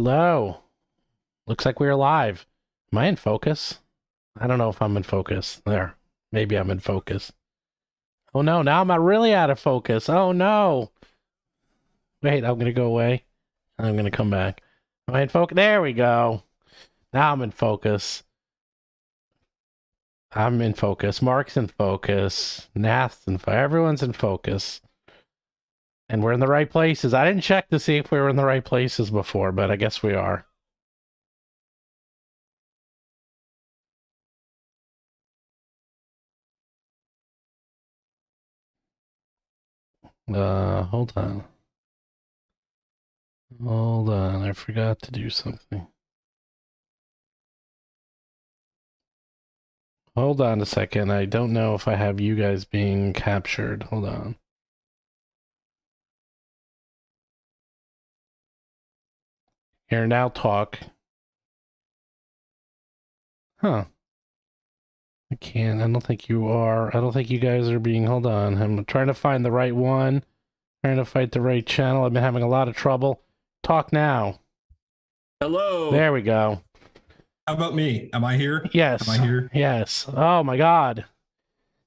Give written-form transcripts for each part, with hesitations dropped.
Hello. Looks like we're live. Am I in focus? I don't know if I'm in focus. There. Maybe I'm in focus. Oh no, now I'm really out of focus. Oh no. Wait, I'm going to go away. I'm going to come back. Am I in focus? There we go. Now I'm in focus. I'm in focus. Mark's in focus. Nath's in focus. Everyone's in focus. And we're in the right places. I didn't check to see if we were in the right places before, but I guess we are. Hold on. Hold on. I forgot to do something. Hold on a second. I don't know if I have you guys being captured. Hold on. Here, now talk. Huh. I can't. I don't think you are. I don't think you guys are being... Hold on. I'm trying to find the right one. Trying to find the right channel. I've been having a lot of trouble. Talk now. Hello. There we go. How about me? Am I here? Yes. Am I here? Yes. Oh my God.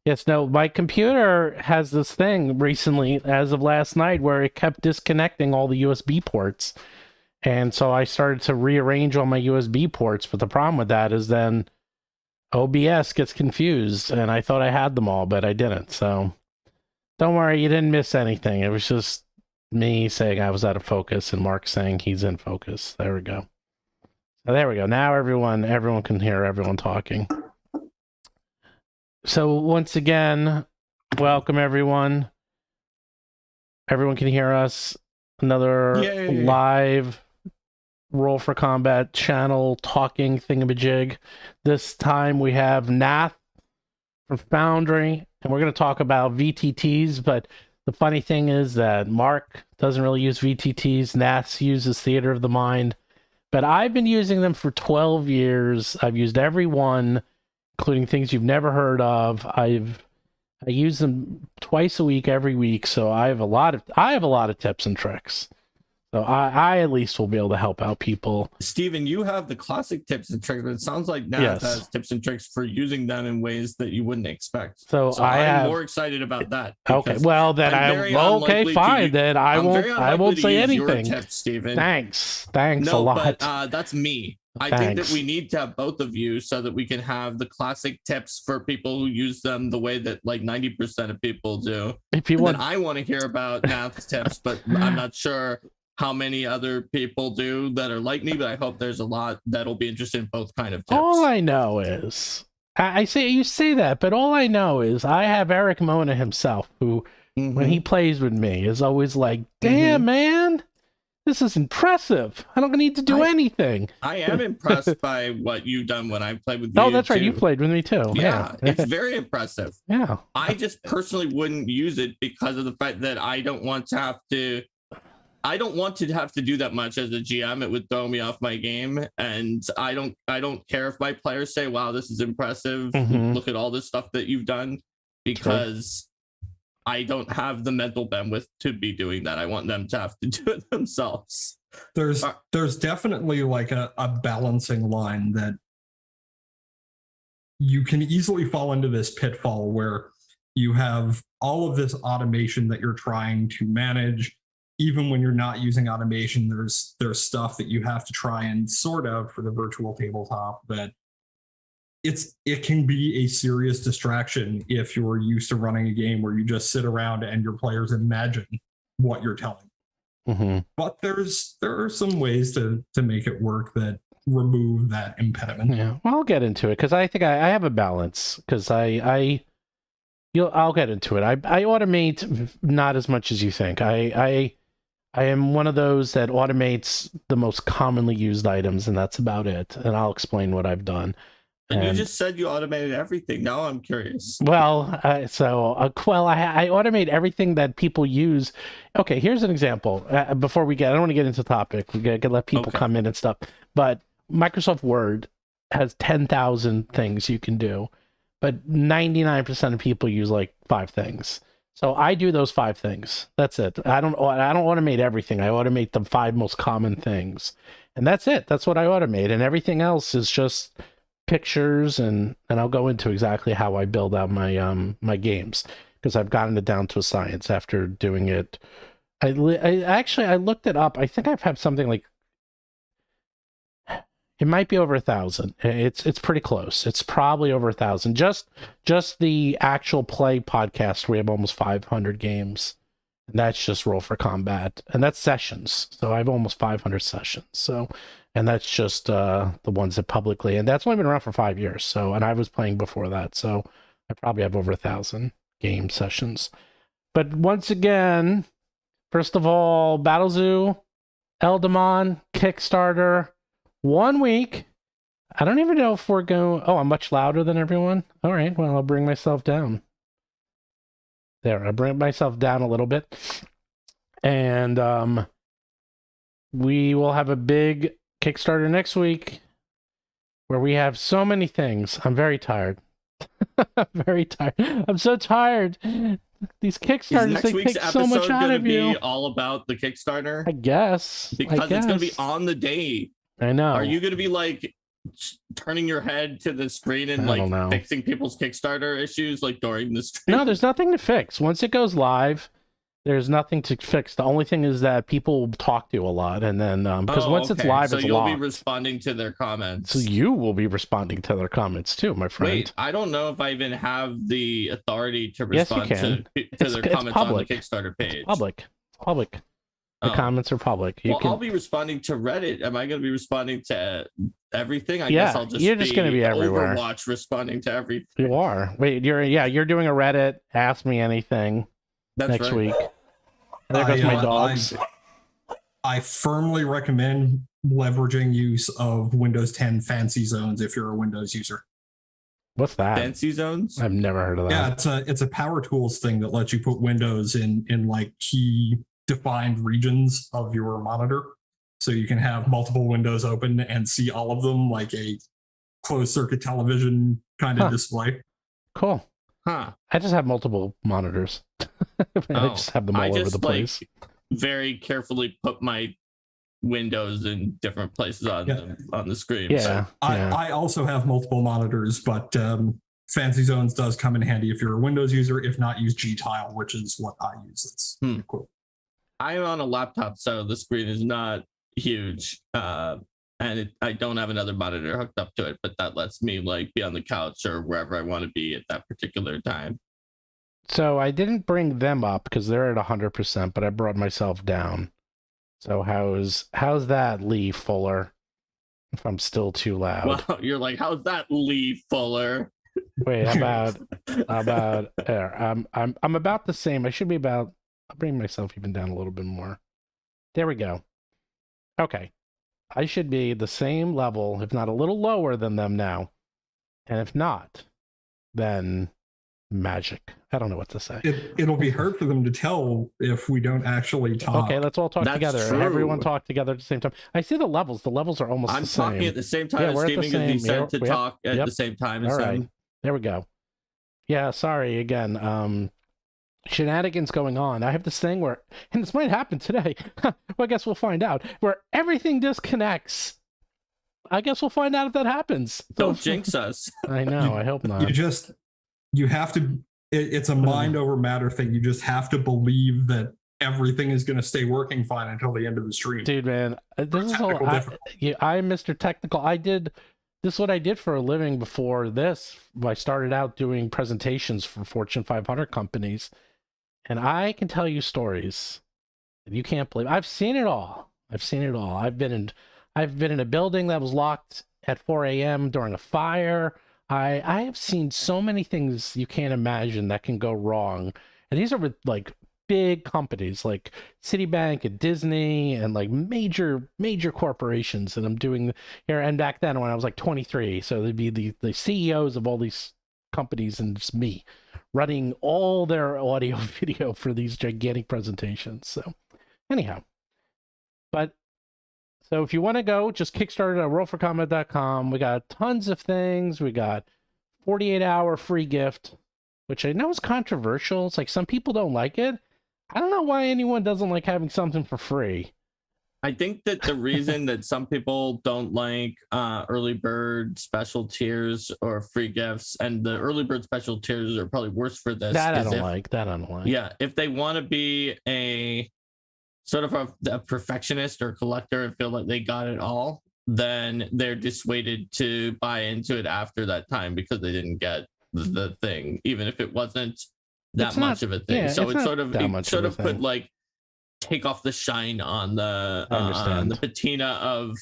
Yes, no, my computer has this thing recently, as of last night, where it kept disconnecting all the USB ports. And so I started to rearrange all my USB ports, but the problem with that is then OBS gets confused, and I thought I had them all, but I didn't. So don't worry, you didn't miss anything. It was just me saying I was out of focus and Mark saying he's in focus. There we go. So there we go. Now everyone can hear everyone talking. So once again, welcome everyone. Everyone can hear us. Another Yay. live Roll for Combat channel talking thingamajig. This time we have Nath from Foundry, and we're going to talk about VTTs, but the funny thing is that Mark doesn't really use VTTs. Nath uses Theater of the Mind, but I've been using them for 12 years. I've used every one, including things you've never heard of. I use them twice a week, every week, so I have a lot of tips and tricks. So I at least will be able to help out people. Steven, you have the classic tips and tricks, but it sounds like Nath has tips and tricks for using them in ways that you wouldn't expect. So I'm more excited about that. Okay, well then okay, fine. Then I won't say anything. Tips, Steven. Thanks a lot. But that's me. I think that we need to have both of you so that we can have the classic tips for people who use them the way that like 90% of people do. If you want, I want to hear about Nath's tips, but I'm not sure how many other people do that are like me, but I hope there's a lot that'll be interested in both kind of tips. All I know is, I say you say that, but all I know is I have Eric Mona himself, who, when he plays with me, is always like, damn, man, this is impressive. I don't need to do anything. I am impressed by what you've done when I played with you. Oh, that's right. You played with me too. Yeah, it's very impressive. Yeah. I just personally wouldn't use it because of the fact that I don't want to have to do that much as a GM. It would throw me off my game, and I don't care if my players say, wow, this is impressive. Look at all this stuff that you've done, because I don't have the mental bandwidth to be doing that. I want them to have to do it themselves. There's definitely like a balancing line that you can easily fall into this pitfall where you have all of this automation that you're trying to manage. Even when you're not using automation, there's stuff that you have to try and sort out for the virtual tabletop that it can be a serious distraction if you're used to running a game where you just sit around and your players imagine what you're telling. But there are some ways to make it work that remove that impediment. Yeah, well, I'll get into it because I think I have a balance, because I'll get into it. I automate not as much as you think. I am one of those that automates the most commonly used items, and that's about it. And I'll explain what I've done. And you just said you automated everything. Now I'm curious. Well, I automate everything that people use. Okay, here's an example. Before I don't want to get into the topic. We got to let people come in and stuff. But Microsoft Word has 10,000 things you can do, but 99% of people use like 5 things. So I do those 5 things. That's it. I don't automate everything. I automate the 5 most common things. And that's it. That's what I automate. And everything else is just pictures, and I'll go into exactly how I build out my my games, because I've gotten it down to a science after doing it. I looked it up. I think I've had something like, it might be over 1,000. It's pretty close. It's probably over 1,000. Just the actual play podcast, we have almost 500 games, and that's just Roll for Combat, and that's sessions. So I have almost 500 sessions. So, and that's just the ones that publicly, and that's only been around for 5 years. So, and I was playing before that, so I probably have over 1,000 game sessions. But once again, first of all, Battle Zoo, Eldamon, Kickstarter. 1 week. I don't even know if we're going. Oh, I'm much louder than everyone. All right. Well, I'll bring myself down. There, I bring myself down a little bit. And we will have a big Kickstarter next week where we have so many things. I'm very tired. I'm very tired. I'm so tired. These Kickstarters, they take so much out of you. Be all about the Kickstarter? I guess. Because it's going to be on the day. I know. Are you going to be like turning your head to the screen and like fixing people's Kickstarter issues like during the stream? No, there's nothing to fix. Once it goes live, there's nothing to fix. The only thing is that people talk to you a lot, and then because once it's live, so it's you'll locked. be responding to their comments. So you will be responding to their comments too, my friend. Wait, I don't know if I even have the authority to respond to their comments on the Kickstarter page. It's public. It's public. The comments are public. I'll be responding to Reddit. Am I going to be responding to everything? I yeah, guess I'll just you're just going to be everywhere. Overwatch responding to everything. You are. Wait, you're doing a Reddit. Ask me anything. That's next right. week. And there goes my dogs. I firmly recommend leveraging use of Windows 10 Fancy Zones if you're a Windows user. What's that? Fancy Zones? I've never heard of that. Yeah, it's a power tools thing that lets you put windows in like key defined regions of your monitor, so you can have multiple windows open and see all of them like a closed circuit television kind of display. Cool. Huh. I just have multiple monitors. I just have them all over the place. Very carefully put my windows in different places on the screen. Yeah. So. I also have multiple monitors, but Fancy Zones does come in handy if you're a Windows user. If not, use Gtile, which is what I use. It's cool. I'm on a laptop, so the screen is not huge, and I don't have another monitor hooked up to it, but that lets me like be on the couch or wherever I want to be at that particular time. So I didn't bring them up because they're at 100%, but I brought myself down. So how's that, Lee Fuller? If I'm still too loud. Well, you're like, how's that, Lee Fuller? Wait, how about there? I'm about the same. I should be about. I'll bring myself even down a little bit more. There we go. Okay. I should be the same level, if not a little lower than them now. And if not, then magic. I don't know what to say. It'll be hard for them to tell if we don't actually talk. Okay, let's all talk together. True. Everyone talk together at the same time. I see the levels. The levels are almost the same. I'm talking at the same time as Steven because he said to talk at the same time. All right. There we go. Yeah, sorry again. Shenanigans going on. I have this thing where, and this might happen today. Well, I guess we'll find out. Where everything disconnects. I guess we'll find out if that happens. Don't jinx us. I know. I hope not. You have to. It's a mind over matter thing. You just have to believe that everything is going to stay working fine until the end of the stream. Dude, man, this is all. I'm Mr. Technical. This is what I did for a living before this. I started out doing presentations for Fortune 500 companies. And I can tell you stories that you can't believe. I've seen it all. I've been in a building that was locked at 4 a.m. during a fire. I have seen so many things you can't imagine that can go wrong. And these are with like big companies like Citibank and Disney and like major corporations that I'm doing here. And back then when I was like 23, so there'd be the CEOs of all these companies and just me running all their audio video for these gigantic presentations. So anyhow, so if you want to go, just Kickstarter at rollforcombat.com. We got tons of things. We got 48-hour free gift which I know is controversial. It's like some people don't like it. I don't know why anyone doesn't like having something for free. I think that the reason that some people don't like early bird special tiers or free gifts, and the early bird special tiers are probably worse for this. That I don't like. That I don't like. Yeah, if they want to be a sort of a perfectionist or collector and feel like they got it all, then they're dissuaded to buy into it after that time because they didn't get the thing, even if it wasn't that much of a thing. Yeah, so it's sort of put put like take off the shine on the patina of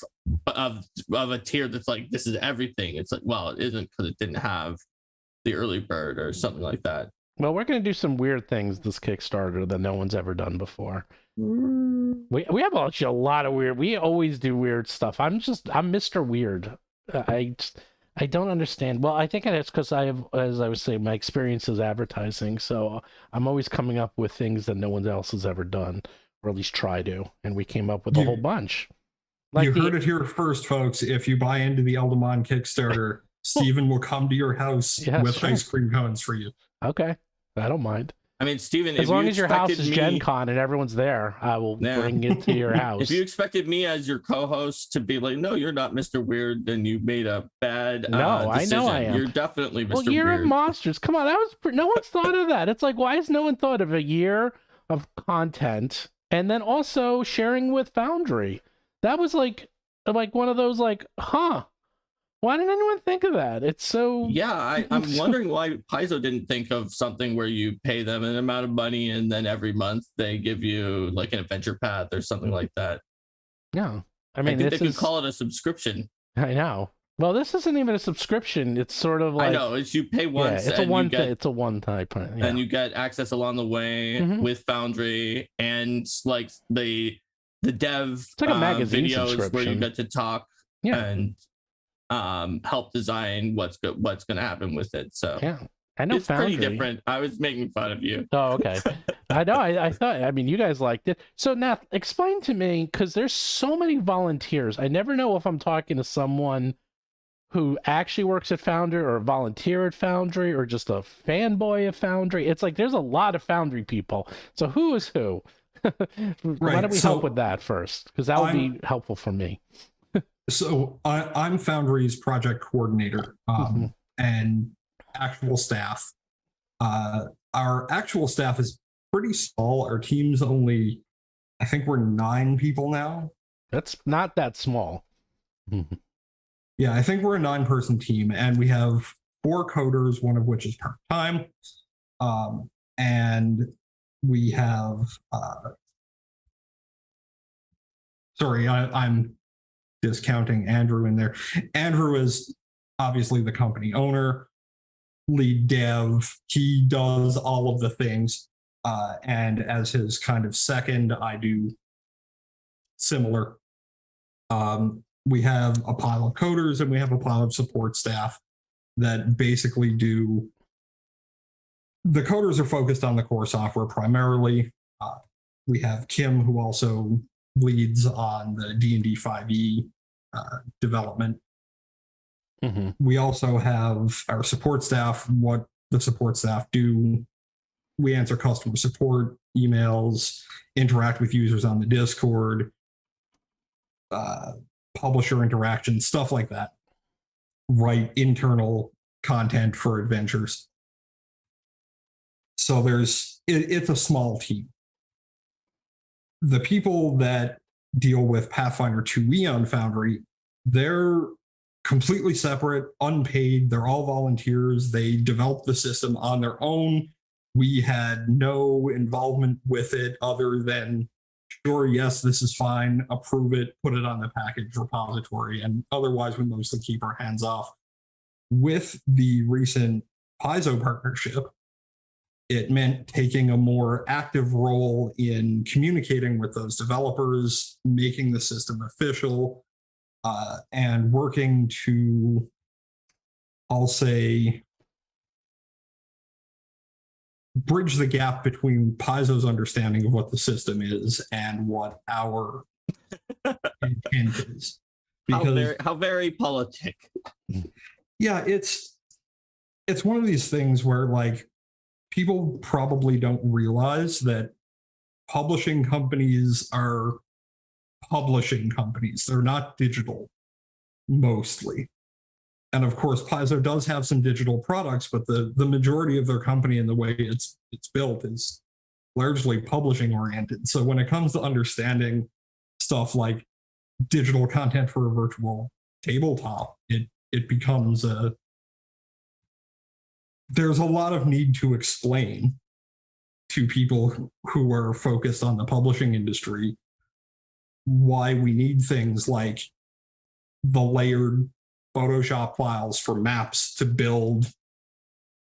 a tier that's like, this is everything. It's like, well, it isn't, because it didn't have the early bird or something like that. Well, we're gonna do some weird things this Kickstarter that no one's ever done before. We have actually a lot of weird. We always do weird stuff. I'm Mr. Weird. I don't understand. Well, I think it's because I have, as I was saying, my experience is advertising, so I'm always coming up with things that no one else has ever done, or at least try to. And we came up with a whole bunch. Like you heard it here first, folks. If you buy into the Eldamon Kickstarter, Steven will come to your house with ice cream cones for you. Okay, I don't mind. I mean, Steven, as long as your house is Gen Con and everyone's there, I will bring it to your house. If you expected me as your co-host to be like, no, you're not Mr. Weird, then you made a bad decision. I know I am. You're definitely Mr. Well, Year Weird. of Monsters. Come on, no one's thought of that. It's like, why has no one thought of a year of content and then also sharing with Foundry? That was like one of those why didn't anyone think of that? It's so... Yeah, I'm wondering why Paizo didn't think of something where you pay them an amount of money and then every month they give you like an adventure path or something like that. Yeah. I mean, I think they could call it a subscription. I know. Well, this isn't even a subscription. It's sort of like... I know. It's you pay once. It's a one type. Yeah. And you get access along the way with Foundry and like the dev it's like a magazine videos where you get to talk and help design what's going to happen with it. So yeah, I know it's Foundry. pretty different. I was making fun of you. Oh, okay. I know. I thought. I mean, you guys liked it. So Nath, explain to me, because there's so many volunteers. I never know if I'm talking to someone who actually works at Foundry or a volunteer at Foundry or just a fanboy of Foundry. It's like there's a lot of Foundry people. So who is who? Why don't we help with that first? Because that would be helpful for me. So I'm Foundry's project coordinator and actual staff. Our actual staff is pretty small. Our team's only, I think we're 9 people now. That's not that small. Yeah, I think we're a 9-person team, and we have 4 coders, one of which is part-time. And we have, sorry, I'm discounting Andrew in there. Andrew is obviously the company owner, lead dev. He does all of the things. And as his kind of second, I do similar. We have a pile of coders and we have a pile of support staff that basically do. The coders are focused on the core software primarily. We have Kim, who also leads on the D&D 5e development. We also have our support staff. What the support staff do, we answer customer support emails, interact with users on the Discord, publisher interactions, stuff like that. Write internal content for adventures. So it's a small team. The people that deal with Pathfinder 2e on Foundry, they're completely separate, unpaid. They're all volunteers. They developed the system on their own. We had no involvement with it other than, sure, yes, this is fine, approve it, put it on the package repository, and otherwise we mostly keep our hands off. With the recent Paizo partnership, it meant taking a more active role in communicating with those developers, making the system official, and working to, I'll say, bridge the gap between Paizo's understanding of what the system is and what our intent is. Because, how very politic. Yeah, it's one of these things where, like, people probably don't realize that publishing companies are publishing companies. They're not digital, mostly. And of course, Paizo does have some digital products, but the majority of their company and the way it's built is largely publishing oriented. So when it comes to understanding stuff like digital content for a virtual tabletop, it becomes there's a lot of need to explain to people who are focused on the publishing industry why we need things like the layered Photoshop files for maps to build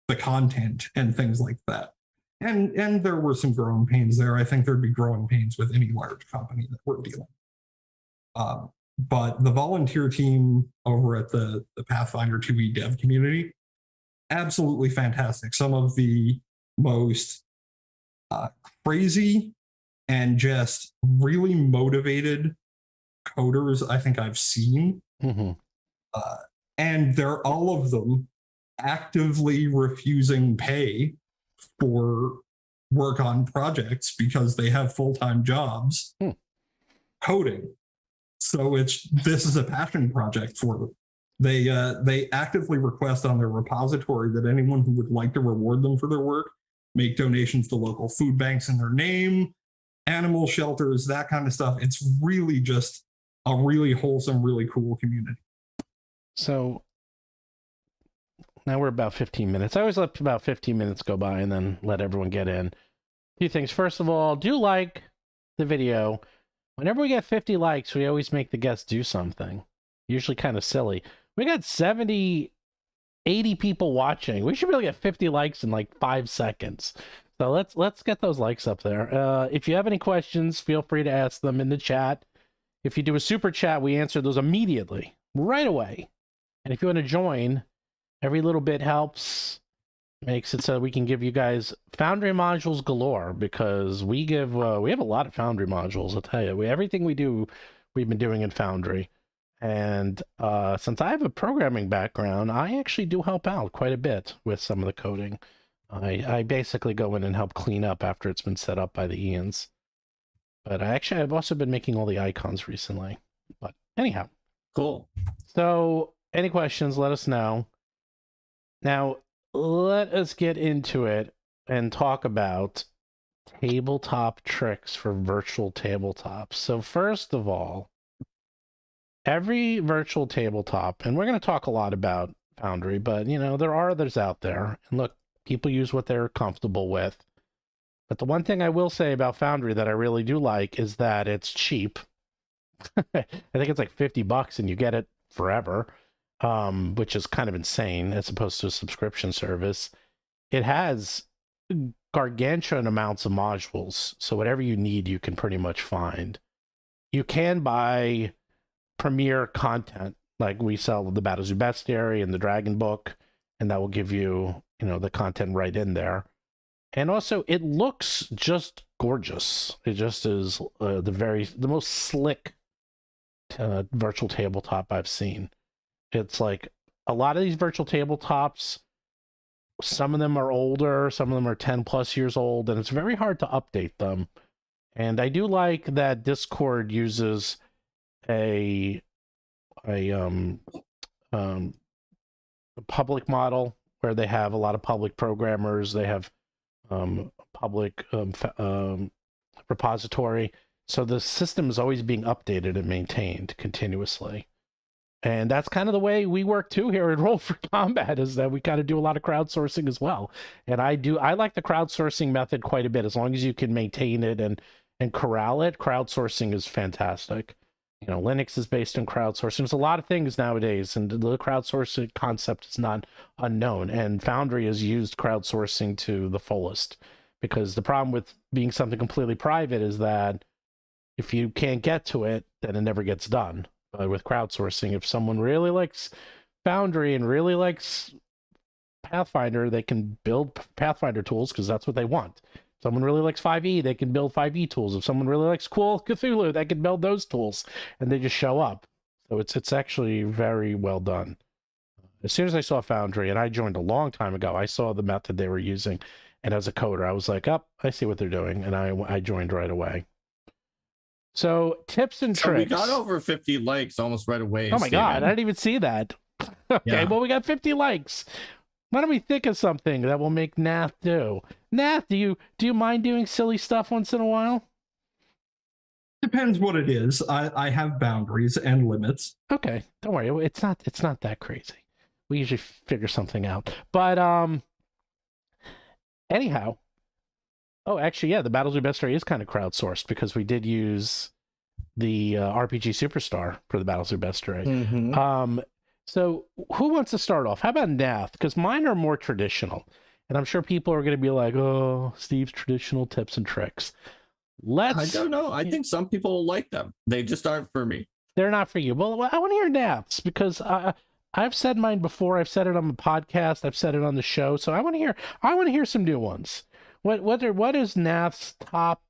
the content and things like that. And there were some growing pains there. I think there'd be growing pains with any large company that we're dealing with. But the volunteer team over at the Pathfinder 2e dev community, absolutely fantastic. Some of the most crazy and just really motivated coders I think I've seen. Mm-hmm. And they're all of them actively refusing pay for work on projects because they have full-time jobs coding. So this is a passion project for them. They actively request on their repository that anyone who would like to reward them for their work make donations to local food banks in their name, animal shelters, that kind of stuff. It's really just a really wholesome, really cool community. So now we're about 15 minutes. I always let about 15 minutes go by and then let everyone get in. A few things. First of all, do like the video. Whenever we get 50 likes, we always make the guests do something. Usually kind of silly. We got 70, 80 people watching. We should really get 50 likes in like 5 seconds. So let's get those likes up there. If you have any questions, feel free to ask them in the chat. If you do a super chat, we answer those immediately, right away. And if you want to join, every little bit helps. Makes it so we can give you guys Foundry modules galore, because we have a lot of Foundry modules, I'll tell you. Everything we do, we've been doing in Foundry. And since I have a programming background, I actually do help out quite a bit with some of the coding. I basically go in and help clean up after it's been set up by the Ians. But I've also been making all the icons recently. But anyhow. Cool. So any questions, let us know. Now, let us get into it and talk about tabletop tricks for virtual tabletops. So first of all, every virtual tabletop, and we're going to talk a lot about Foundry, but there are others out there. And look, people use what they're comfortable with. But the one thing I will say about Foundry that I really do like is that it's cheap. I think it's like $50 and you get it forever. Which is kind of insane as opposed to a subscription service. It has gargantuan amounts of modules, so whatever you need, you can pretty much find. You can buy premier content, like we sell the Battle Zoo Bestiary and the Dragon Book, and that will give you, the content right in there. And also, it looks just gorgeous. It just is the most slick virtual tabletop I've seen. It's like a lot of these virtual tabletops, some of them are older, some of them are 10 plus years old, and it's very hard to update them. And I do like that Discord uses a public model where they have a lot of public programmers, they have public repository. So the system is always being updated and maintained continuously. And that's kind of the way we work too here at Roll for Combat, is that we kind of do a lot of crowdsourcing as well. And I like the crowdsourcing method quite a bit. As long as you can maintain it and corral it, crowdsourcing is fantastic. Linux is based on crowdsourcing. There's a lot of things nowadays, and the crowdsourcing concept is not unknown. And Foundry has used crowdsourcing to the fullest, because the problem with being something completely private is that if you can't get to it, then it never gets done. With crowdsourcing, if someone really likes Foundry and really likes Pathfinder, they can build Pathfinder tools because that's what they want. If someone really likes 5e, they can build 5e tools. If someone really likes cool Cthulhu, they can build those tools, and they just show up. So it's actually very well done. As soon as I saw Foundry, and I joined a long time ago, I saw the method they were using, And as a coder, I was like, "Up, I see what they're doing," and I joined right away. So tips and So tricks. we got over 50 likes almost right away. Oh my God, I didn't even see that. Okay, Yeah. well, we got 50 likes. Why don't we think of something that will make Nath do? Nath, do you mind doing silly stuff once in a while? Depends what it is. I have boundaries and limits. Okay, don't worry. It's not that crazy. We usually figure something out. But anyhow. Oh, actually, yeah, the Battles of Bestiary is kind of crowdsourced because we did use the RPG Superstar for the Battles of Bestiary. Mm-hmm. So who wants to start off? How about Nath? Because mine are more traditional. And I'm sure people are going to be like, oh, Steve's traditional tips and tricks. I don't know. I think some people like them. They just aren't for me. They're not for you. Well, I want to hear Nath's because I've said mine before. I've said it on the podcast. I've said it on the show. So I want to hear some new ones. What is Nath's top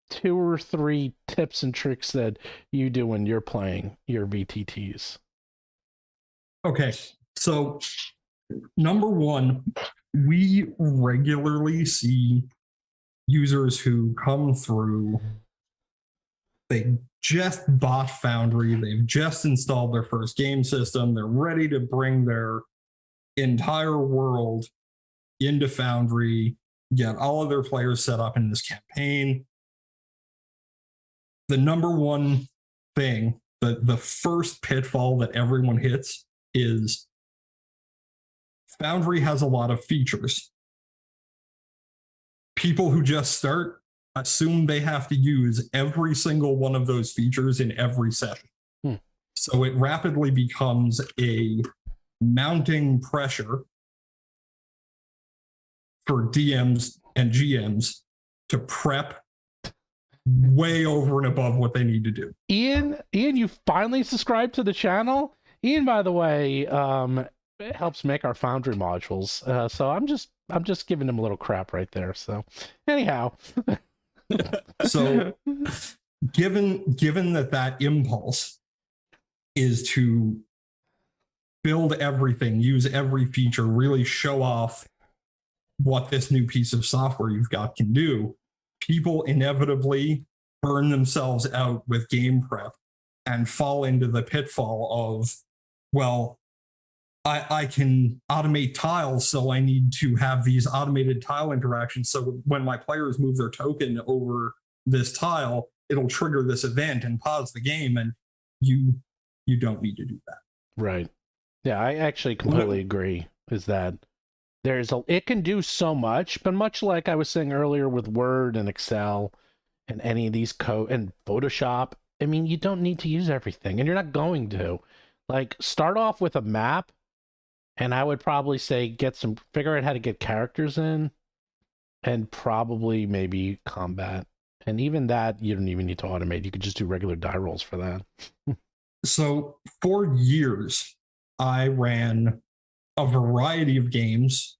2 or 3 tips and tricks that you do when you're playing your VTTs? Okay, so number one, we regularly see users who come through, they just bought Foundry, they've just installed their first game system, they're ready to bring their entire world into Foundry, get all of their players set up in this campaign. The number one thing, the first pitfall that everyone hits is Foundry has a lot of features. People who just start assume they have to use every single one of those features in every session. So it rapidly becomes a mounting pressure for DMs and GMs to prep way over and above what they need to do. Ian, you finally subscribed to the channel. Ian, by the way, helps make our Foundry modules. So I'm just giving him a little crap right there. So anyhow. So given that impulse is to build everything, use every feature, really show off what this new piece of software you've got can do, people inevitably burn themselves out with game prep and fall into the pitfall of, well, I can automate tiles, so I need to have these automated tile interactions. So when my players move their token over this tile, it'll trigger this event and pause the game, and you don't need to do that. Right. Yeah, I actually completely agree. Is that it can do so much, but much like I was saying earlier with Word and Excel and any of these code and Photoshop, I mean, you don't need to use everything, and you're not going to. Like, start off with a map, and I would probably say figure out how to get characters in, and probably maybe combat. And even that, you don't even need to automate. You could just do regular die rolls for that. So for years, I ran a variety of games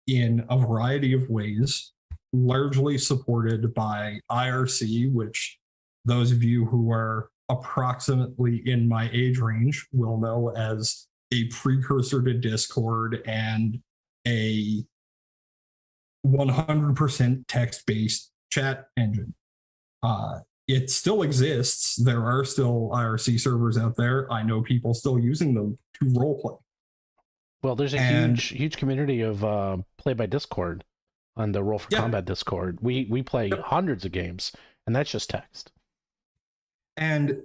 in a variety of ways, largely supported by IRC, which those of you who are approximately in my age range will know as a precursor to Discord and a 100% text-based chat engine. It still exists. There are still IRC servers out there. I know people still using them to roleplay. Well, there's a huge community of play by Discord on the Roll for Combat Discord. We play hundreds of games, and that's just text. And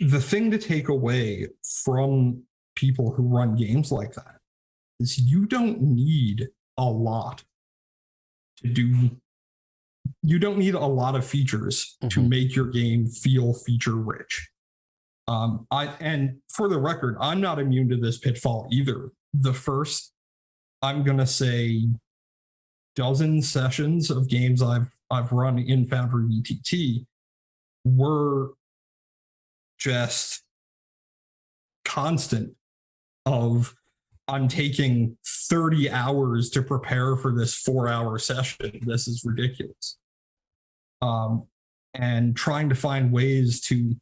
the thing to take away from people who run games like that is you don't need a lot to do. You don't need a lot of features to make your game feel feature rich. And for the record, I'm not immune to this pitfall either. The first, I'm gonna say, dozen sessions of games I've run in Foundry VTT were just constant of, I'm taking 30 hours to prepare for this 4-hour session. This is ridiculous. And trying to find ways to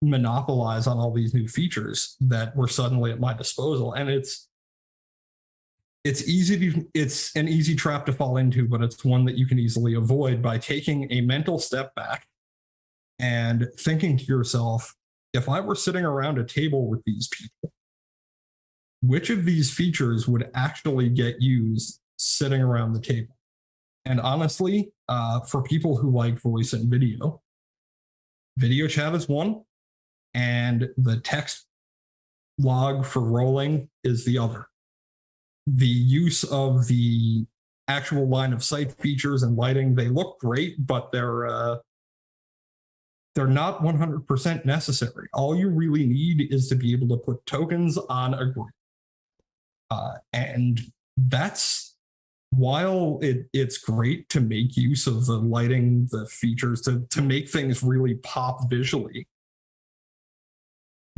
monopolize on all these new features that were suddenly at my disposal. And it's it's an easy trap to fall into, but it's one that you can easily avoid by taking a mental step back and thinking to yourself, if I were sitting around a table with these people, which of these features would actually get used sitting around the table? And honestly, for people who like voice and video chat is one, and the text log for rolling is the other. The use of the actual line of sight features and lighting, they look great, but they're not 100% necessary. All you really need is to be able to put tokens on a grid. And that's, while it's great to make use of the lighting, the features to make things really pop visually,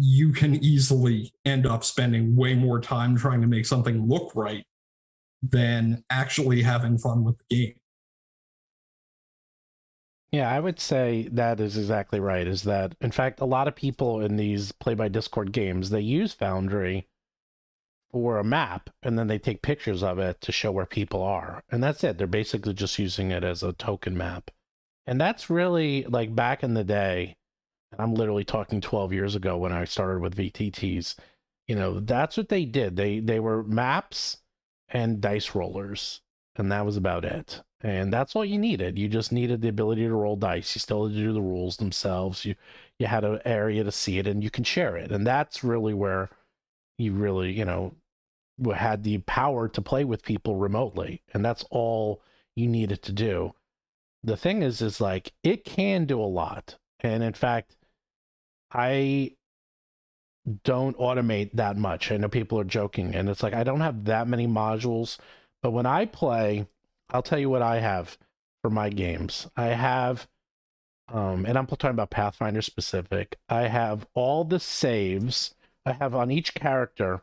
you can easily end up spending way more time trying to make something look right than actually having fun with the game. Yeah, I would say that is exactly right. Is that, in fact, a lot of people in these play by Discord games, they use Foundry for a map, and then they take pictures of it to show where people are. And that's it. They're basically just using it as a token map. And that's really, like, back in the day, and I'm literally talking 12 years ago when I started with VTTs, you know, that's what they did. They were maps and dice rollers, and that was about it. And that's all you needed. You just needed the ability to roll dice. You still had to do the rules themselves. You had an area to see it, and you can share it. And that's really where you really, you know, had the power to play with people remotely. And that's all you needed to do. The thing is like, it can do a lot. And in fact, I don't automate that much. I know people are joking, and it's like, I don't have that many modules, but when I play, I'll tell you what I have for my games. I have, and I'm talking about Pathfinder specific, I have all the saves. I have on each character,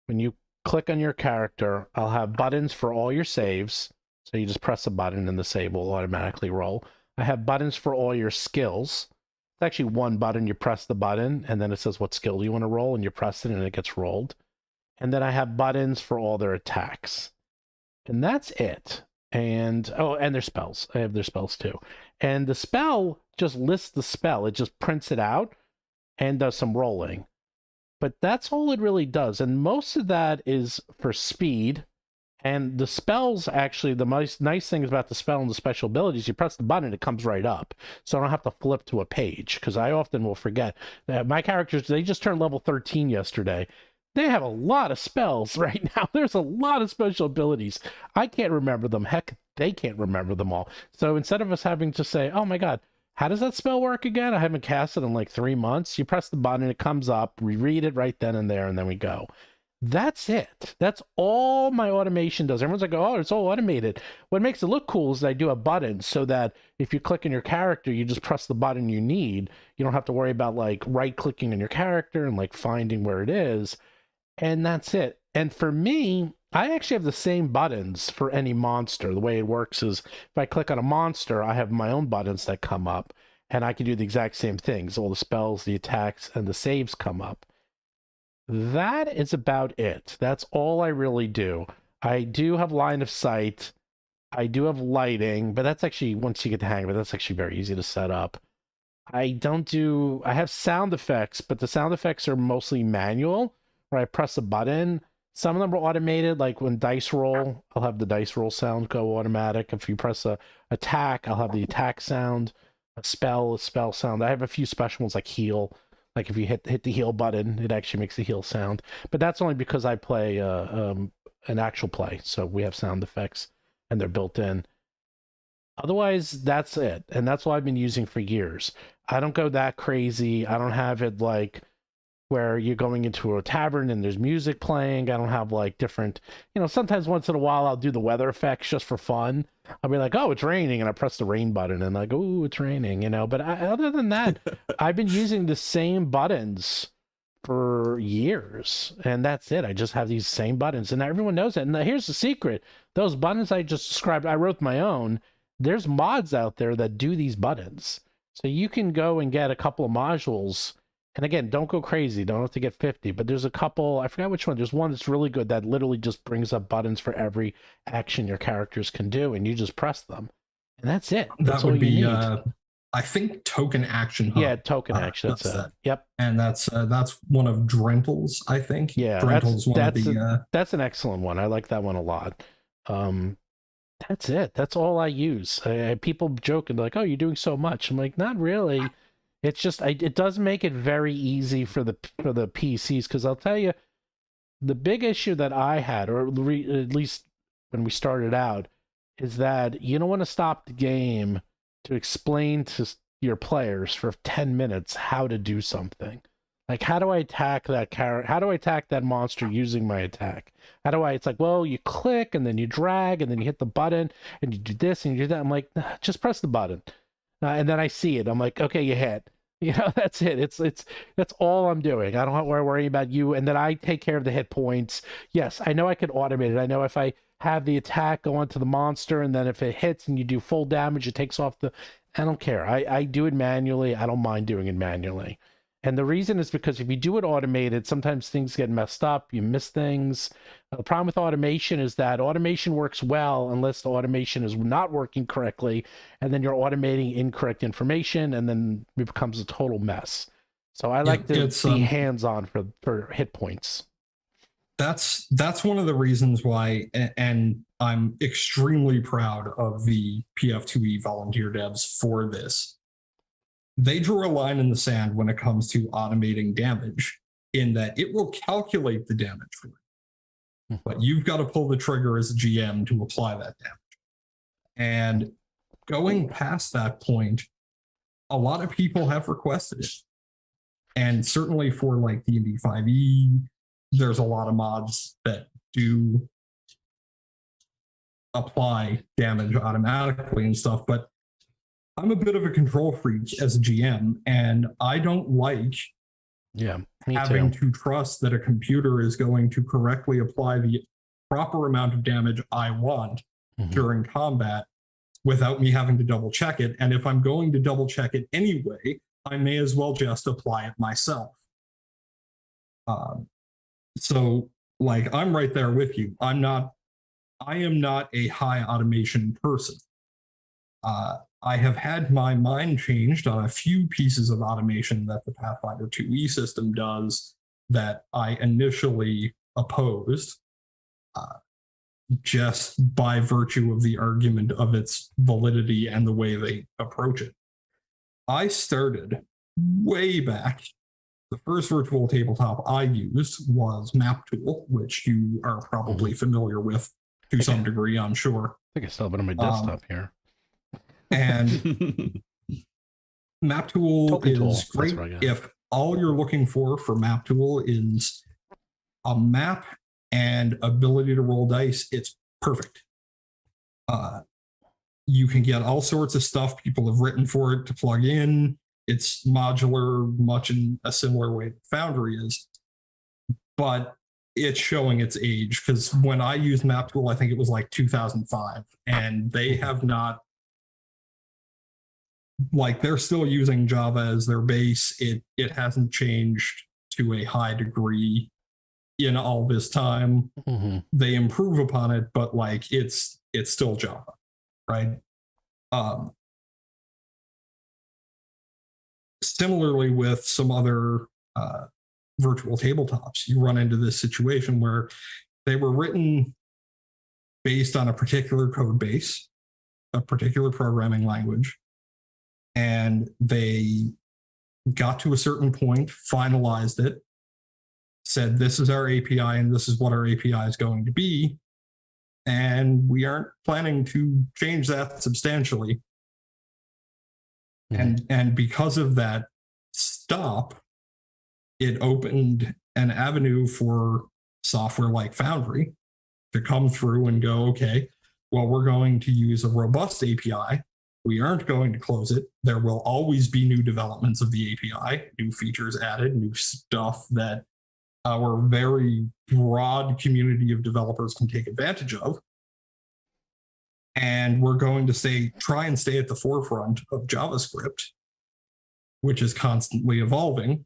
when you click on your character, I'll have buttons for all your saves. So you just press a button and the save will automatically roll. I have buttons for all your skills. It's actually one button. You press the button and then it says what skill do you want to roll, and you press it and it gets rolled. And then I have buttons for all their attacks. And that's it. And, oh, and their spells. I have their spells too. And the spell just lists the spell. It just prints it out and does some rolling. But that's all it really does. And most of that is for speed. And the spells, actually, the most nice thing about the spell and the special abilities, you press the button, it comes right up. So I don't have to flip to a page, because I often will forget that my characters, they just turned level 13 yesterday. They have a lot of spells right now. There's a lot of special abilities. I can't remember them. Heck, they can't remember them all. So instead of us having to say, oh my God, how does that spell work again? I haven't cast it in like 3 months. You press the button, it comes up, we read it right then and there, and then we go. That's it. That's all my automation does. Everyone's like, oh, it's all automated. What makes it look cool is I do a button so that if you click on your character, you just press the button you need. You don't have to worry about like right-clicking on your character and like finding where it is. And that's it. And for me, I actually have the same buttons for any monster. The way it works is if I click on a monster, I have my own buttons that come up, and I can do the exact same things. All the spells, the attacks, and the saves come up. That is about it. That's all I really do. I do have line of sight. I do have lighting, but that's actually, once you get the hang of it, that's actually very easy to set up. I have sound effects, but the sound effects are mostly manual, where I press a button. Some of them are automated, like when dice roll, I'll have the dice roll sound go automatic. If you press a attack, I'll have the attack sound. A spell sound. I have a few special ones like heal. Like if you hit the heal button, it actually makes the heal sound. But that's only because I play an actual play, so we have sound effects and they're built in. Otherwise, that's it, and that's what I've been using for years. I don't go that crazy. I don't have it like where you're going into a tavern and there's music playing. I don't have like different, sometimes once in a while I'll do the weather effects just for fun. I'll be like, oh, it's raining, and I press the rain button and like, oh, it's raining, But other than that, I've been using the same buttons for years, and that's it. I just have these same buttons, and everyone knows it. And here's the secret. Those buttons I just described, I wrote my own. There's mods out there that do these buttons. So you can go and get a couple of modules And again, don't go crazy. Don't have to get 50, but there's a couple, I forgot which one. There's one that's really good that literally just brings up buttons for every action your characters can do, and you just press them. And that's it. That's That all would you be, need. I think, Token Action Hub. Yeah, token action. That's does it. that. Yep. And that's one of Drentel's, I think. Yeah, Drentel's one of the. that's an excellent one. I like that one a lot. That's it. That's all I use. People joke and like, "Oh, you're doing so much." I'm like, not really. It's just it does make it very easy for the PCs, because I'll tell you, the big issue that I had, or at least when we started out, is that you don't want to stop the game to explain to your players for 10 minutes how to do something. Like, how do I attack that character? How do I attack that monster using my attack? How do I? It's like, well, you click and then you drag and then you hit the button and you do this and you do that. I'm like, nah, just press the button, and then I see it. I'm like, okay, you hit. You know, that's it. It's that's all I'm doing. I don't have to worry about you, and then I take care of the hit points. Yes, I know I could automate it. I know if I have the attack go onto the monster, and then if it hits and you do full damage, it takes off the. I don't care. I do it manually. I don't mind doing it manually. And the reason is because if you do it automated, sometimes things get messed up. You miss things. The problem with automation is that automation works well unless the automation is not working correctly, and then you're automating incorrect information, and then it becomes a total mess. So I like to be hands-on for hit points. That's one of the reasons why, and I'm extremely proud of the PF2E volunteer devs for this. They drew a line in the sand when it comes to automating damage, in that it will calculate the damage for you. But you've got to pull the trigger as a GM to apply that damage. And going past that point, a lot of people have requested it. And certainly for like D&D 5e, there's a lot of mods that do apply damage automatically and stuff, but I'm a bit of a control freak as a GM, and I don't like having to trust that a computer is going to correctly apply the proper amount of damage I want during combat without me having to double check it. And if I'm going to double check it anyway, I may as well just apply it myself. So like, I'm right there with you. I am not a high automation person. I have had my mind changed on a few pieces of automation that the Pathfinder 2e system does that I initially opposed, just by virtue of the argument of its validity and the way they approach it. I started way back. The first virtual tabletop I used was MapTool, which you are probably familiar with to some degree, I'm sure. I think I still have it on my desktop here. And MapTool is great if all you're looking for MapTool is a map and ability to roll dice. It's perfect. You can get all sorts of stuff people have written for it to plug in. It's modular, much in a similar way that Foundry is, but it's showing its age, because when I used MapTool, I think it was like 2005, and they have not, like, they're still using Java as their base. It hasn't changed to a high degree in all this time. They improve upon it, but like it's still Java, right? Similarly with some other virtual tabletops, you run into this situation where they were written based on a particular code base, a particular programming language, and they got to a certain point, finalized it, said, this is our API and this is what our API is going to be. And we aren't planning to change that substantially. And because of that stop, it opened an avenue for software like Foundry to come through and go, okay, well, we're going to use a robust API. We aren't going to close it. There will always be new developments of the API, new features added, new stuff that our very broad community of developers can take advantage of. And we're going to try and stay at the forefront of JavaScript, which is constantly evolving.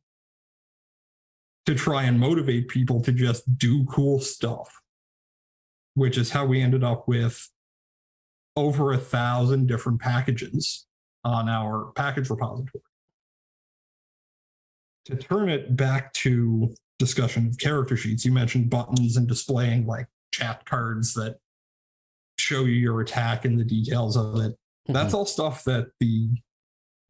to try and motivate people to just do cool stuff, which is how we ended up with over 1,000 different packages on our package repository. To turn it back to discussion of character sheets, you mentioned buttons and displaying like chat cards that show you your attack and the details of it. That's all stuff that the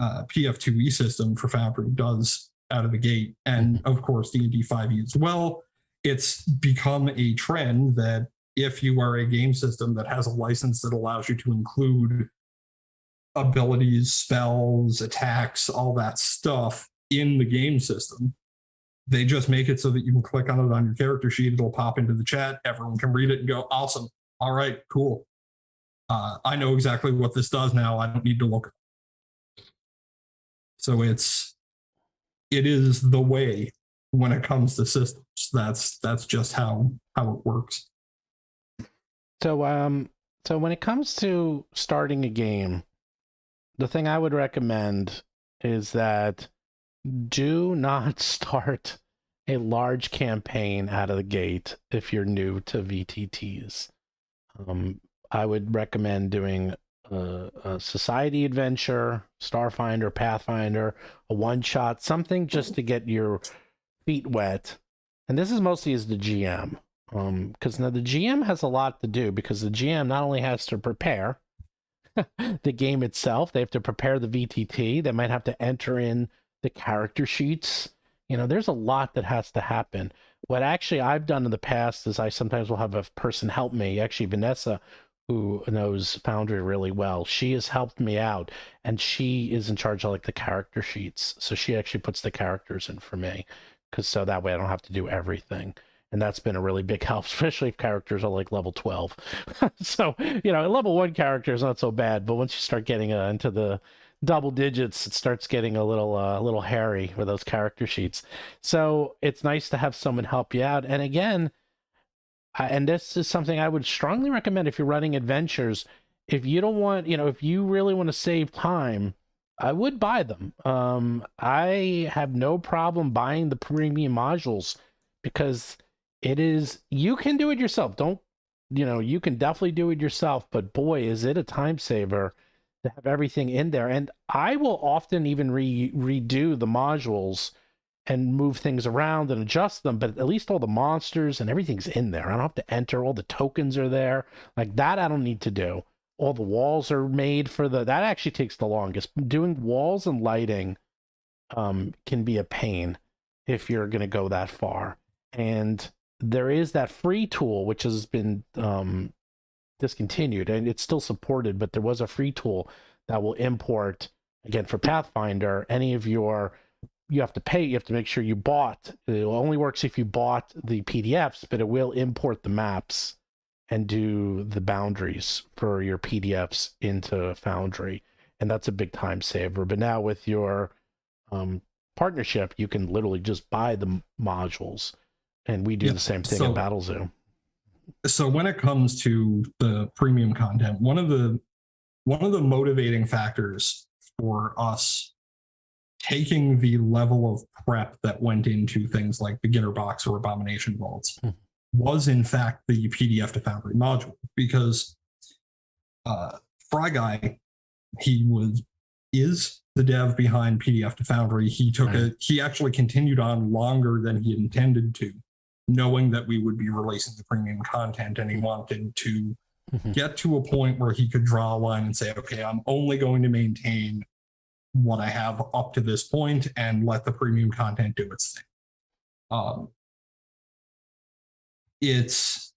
PF2E system for Foundry does out of the gate. And of course, D&D 5e as well. It's become a trend that if you are a game system that has a license that allows you to include abilities, spells, attacks, all that stuff in the game system, they just make it so that you can click on it on your character sheet. It'll pop into the chat. Everyone can read it and go, awesome. All right, cool. I know exactly what this does now. I don't need to look. So it is the way when it comes to systems. That's just how it works. So when it comes to starting a game, the thing I would recommend is that do not start a large campaign out of the gate if you're new to VTTs. I would recommend doing a society adventure, Starfinder, Pathfinder, a one-shot, something just to get your feet wet. And this is mostly as the GM, because now the GM has a lot to do, because the GM not only has to prepare the game itself, they have to prepare the VTT, they might have to enter in the character sheets. You know, there's a lot that has to happen. What actually I've done in the past is I sometimes will have a person help me. Actually, Vanessa, who knows Foundry really well, she has helped me out, and she is in charge of like the character sheets. So she actually puts the characters in for me, because so that way I don't have to do everything. And that's been a really big help, especially if characters are like level 12. So, you know, level 1 character is not so bad, but once you start getting into the double digits, it starts getting a little hairy with those character sheets. So it's nice to have someone help you out. And again, and this is something I would strongly recommend if you're running adventures. If you don't want, you know, if you really want to save time, I would buy them. I have no problem buying the premium modules, because it is, you can do it yourself. You can definitely do it yourself, but boy, is it a time saver to have everything in there. And I will often even redo the modules and move things around and adjust them, but at least all the monsters and everything's in there. I don't have to enter, all the tokens are there. Like that I don't need to do. All the walls are made for that actually takes the longest. Doing walls and lighting can be a pain if you're going to go that far. And there is that free tool, which has been discontinued, and it's still supported, but there was a free tool that will import, again, for Pathfinder, any of your, you have to pay, you have to make sure you bought, it only works if you bought the PDFs, but it will import the maps and do the boundaries for your PDFs into Foundry. And that's a big time saver. But now with your partnership, you can literally just buy the modules. And we do the same thing at BattleZoo. So when it comes to the premium content, one of the motivating factors for us taking the level of prep that went into things like Beginner Box or Abomination Vaults was in fact the PDF to Foundry module, because Fry Guy, is the dev behind PDF to Foundry. He actually continued on longer than he intended to, knowing that we would be releasing the premium content, and he wanted to get to a point where he could draw a line and say, okay, I'm only going to maintain what I have up to this point and let the premium content do its thing. It's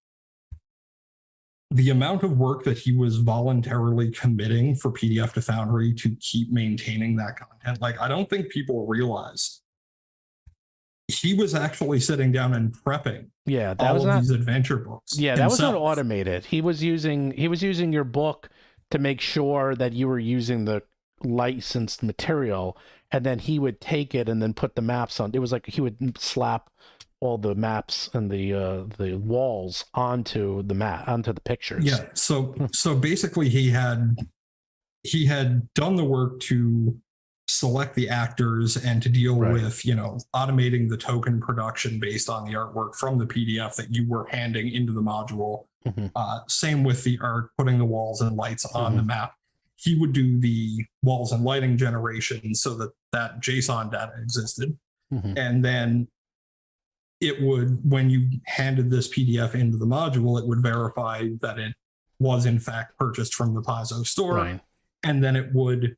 the amount of work that he was voluntarily committing for PDF to Foundry to keep maintaining that content. Like, I don't think people realize he was actually sitting down and prepping these adventure books. Yeah, that was not automated. He was using your book to make sure that you were using the licensed material, and then he would take it and then put the maps on. It was like he would slap all the maps and the walls onto the pictures. Yeah. So basically he had done the work to select the actors and to deal Right. with, you know, automating the token production based on the artwork from the PDF that you were handing into the module. Same with the art, putting the walls and lights on the map. He would do the walls and lighting generation so that that JSON data existed. And then it would, when you handed this PDF into the module, it would verify that it was in fact purchased from the Paizo store. Right. And then it would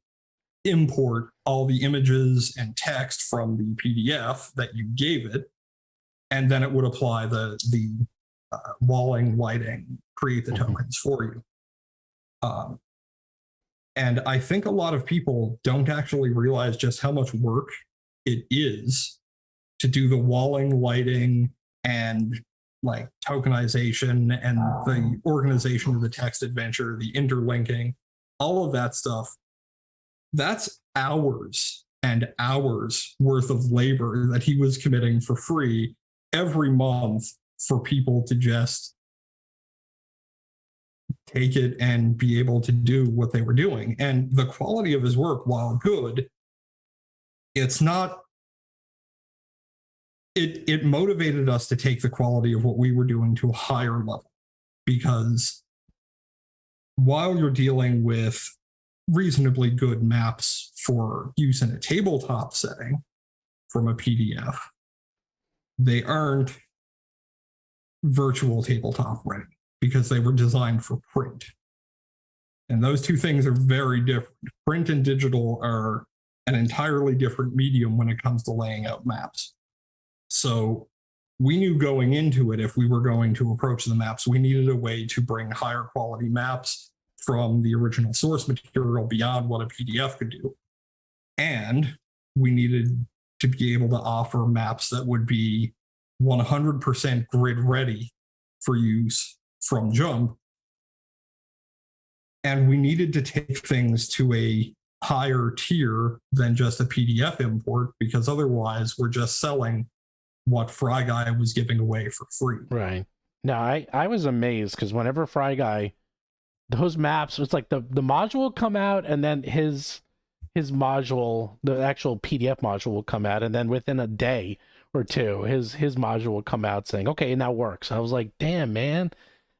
import all the images and text from the PDF that you gave it. And then it would apply the walling, lighting, create the tokens for you. And I think a lot of people don't actually realize just how much work it is to do the walling, lighting, and like tokenization and the organization of the text adventure, the interlinking, all of that stuff. That's hours and hours worth of labor that he was committing for free every month for people to just take it and be able to do what they were doing. And the quality of his work, while good, it's not, it motivated us to take the quality of what we were doing to a higher level, because while you're dealing with reasonably good maps for use in a tabletop setting from a PDF, they aren't virtual tabletop ready because they were designed for print. And those two things are very different. Print and digital are an entirely different medium when it comes to laying out maps. So we knew going into it, if we were going to approach the maps, we needed a way to bring higher quality maps from the original source material beyond what a PDF could do. And we needed to be able to offer maps that would be 100% grid ready for use from jump. And we needed to take things to a higher tier than just a PDF import, because otherwise we're just selling what Fry Guy was giving away for free. Right. No, I was amazed because whenever Fry Guy, those maps, it's like the module will come out and then his module, the actual PDF module will come out, and then within a day or two, his module will come out saying, okay, it now works. I was like, damn, man.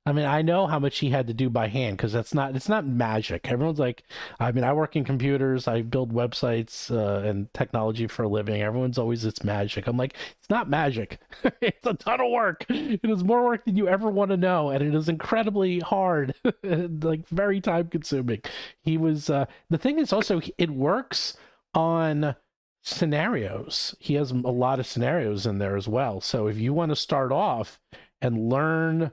I mean, I know how much he had to do by hand because it's not magic. Everyone's like, I mean, I work in computers, I build websites and technology for a living. Everyone's always, it's magic. I'm like, it's not magic. It's a ton of work. It is more work than you ever want to know, and it is incredibly hard, like very time consuming. He was, the thing is also, it works on scenarios. He has a lot of scenarios in there as well. So if you want to start off and learn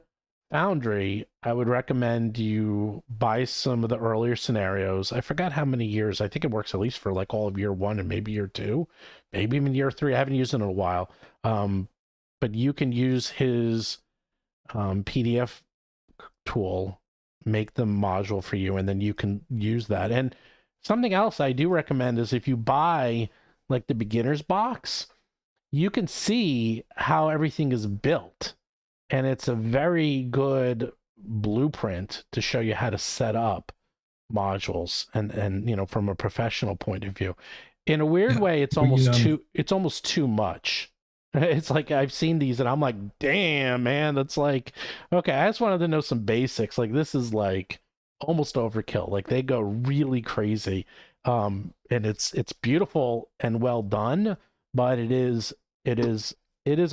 Foundry, I would recommend you buy some of the earlier scenarios. I forgot how many years. I think it works at least for like all of year 1 and maybe year 2, maybe even year 3. I haven't used it in a while. But you can use his PDF tool, make the module for you, and then you can use that. And something else I do recommend is if you buy like the beginner's box, you can see how everything is built. And it's a very good blueprint to show you how to set up modules and you know, from a professional point of view. In a weird way, it's almost too much. It's like I've seen these and I'm like, damn, man, that's like, okay, I just wanted to know some basics. Like this is like almost overkill. Like they go really crazy. And it's beautiful and well done, but it is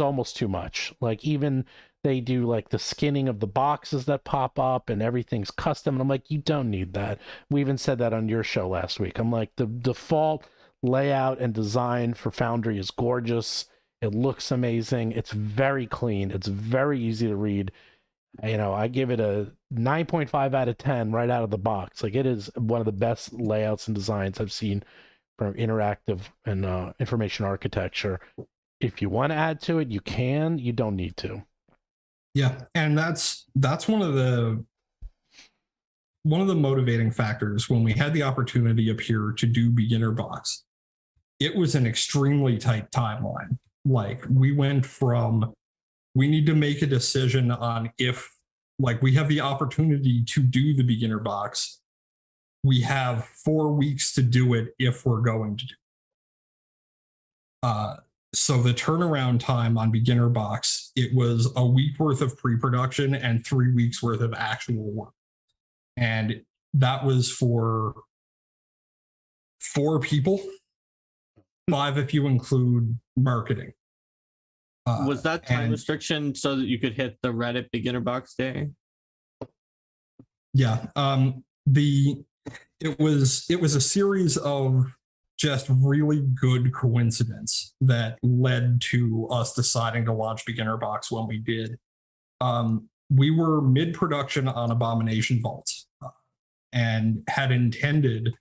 almost too much. Like even they do like the skinning of the boxes that pop up and everything's custom. And I'm like, you don't need that. We even said that on your show last week. I'm like, the default layout and design for Foundry is gorgeous. It looks amazing. It's very clean. It's very easy to read. You know, I give it a 9.5 out of 10 right out of the box. Like it is one of the best layouts and designs I've seen from interactive and information architecture. If you want to add to it, you can. You don't need to. Yeah, and that's one of the motivating factors when we had the opportunity up here to do beginner box. It was an extremely tight timeline. Like we went from, we need to make a decision on if, like, we have the opportunity to do the beginner box we have 4 weeks to do it if we're going to do it. So the turnaround time on Beginner Box, it was a week worth of pre-production and 3 weeks worth of actual work. And that was for 4 people, 5 if you include marketing. Was that time restriction so that you could hit the Reddit Beginner Box Day? Yeah. It was a series of just really good coincidence that led to us deciding to launch Beginner Box when we did. We were mid-production on Abomination Vaults and had intended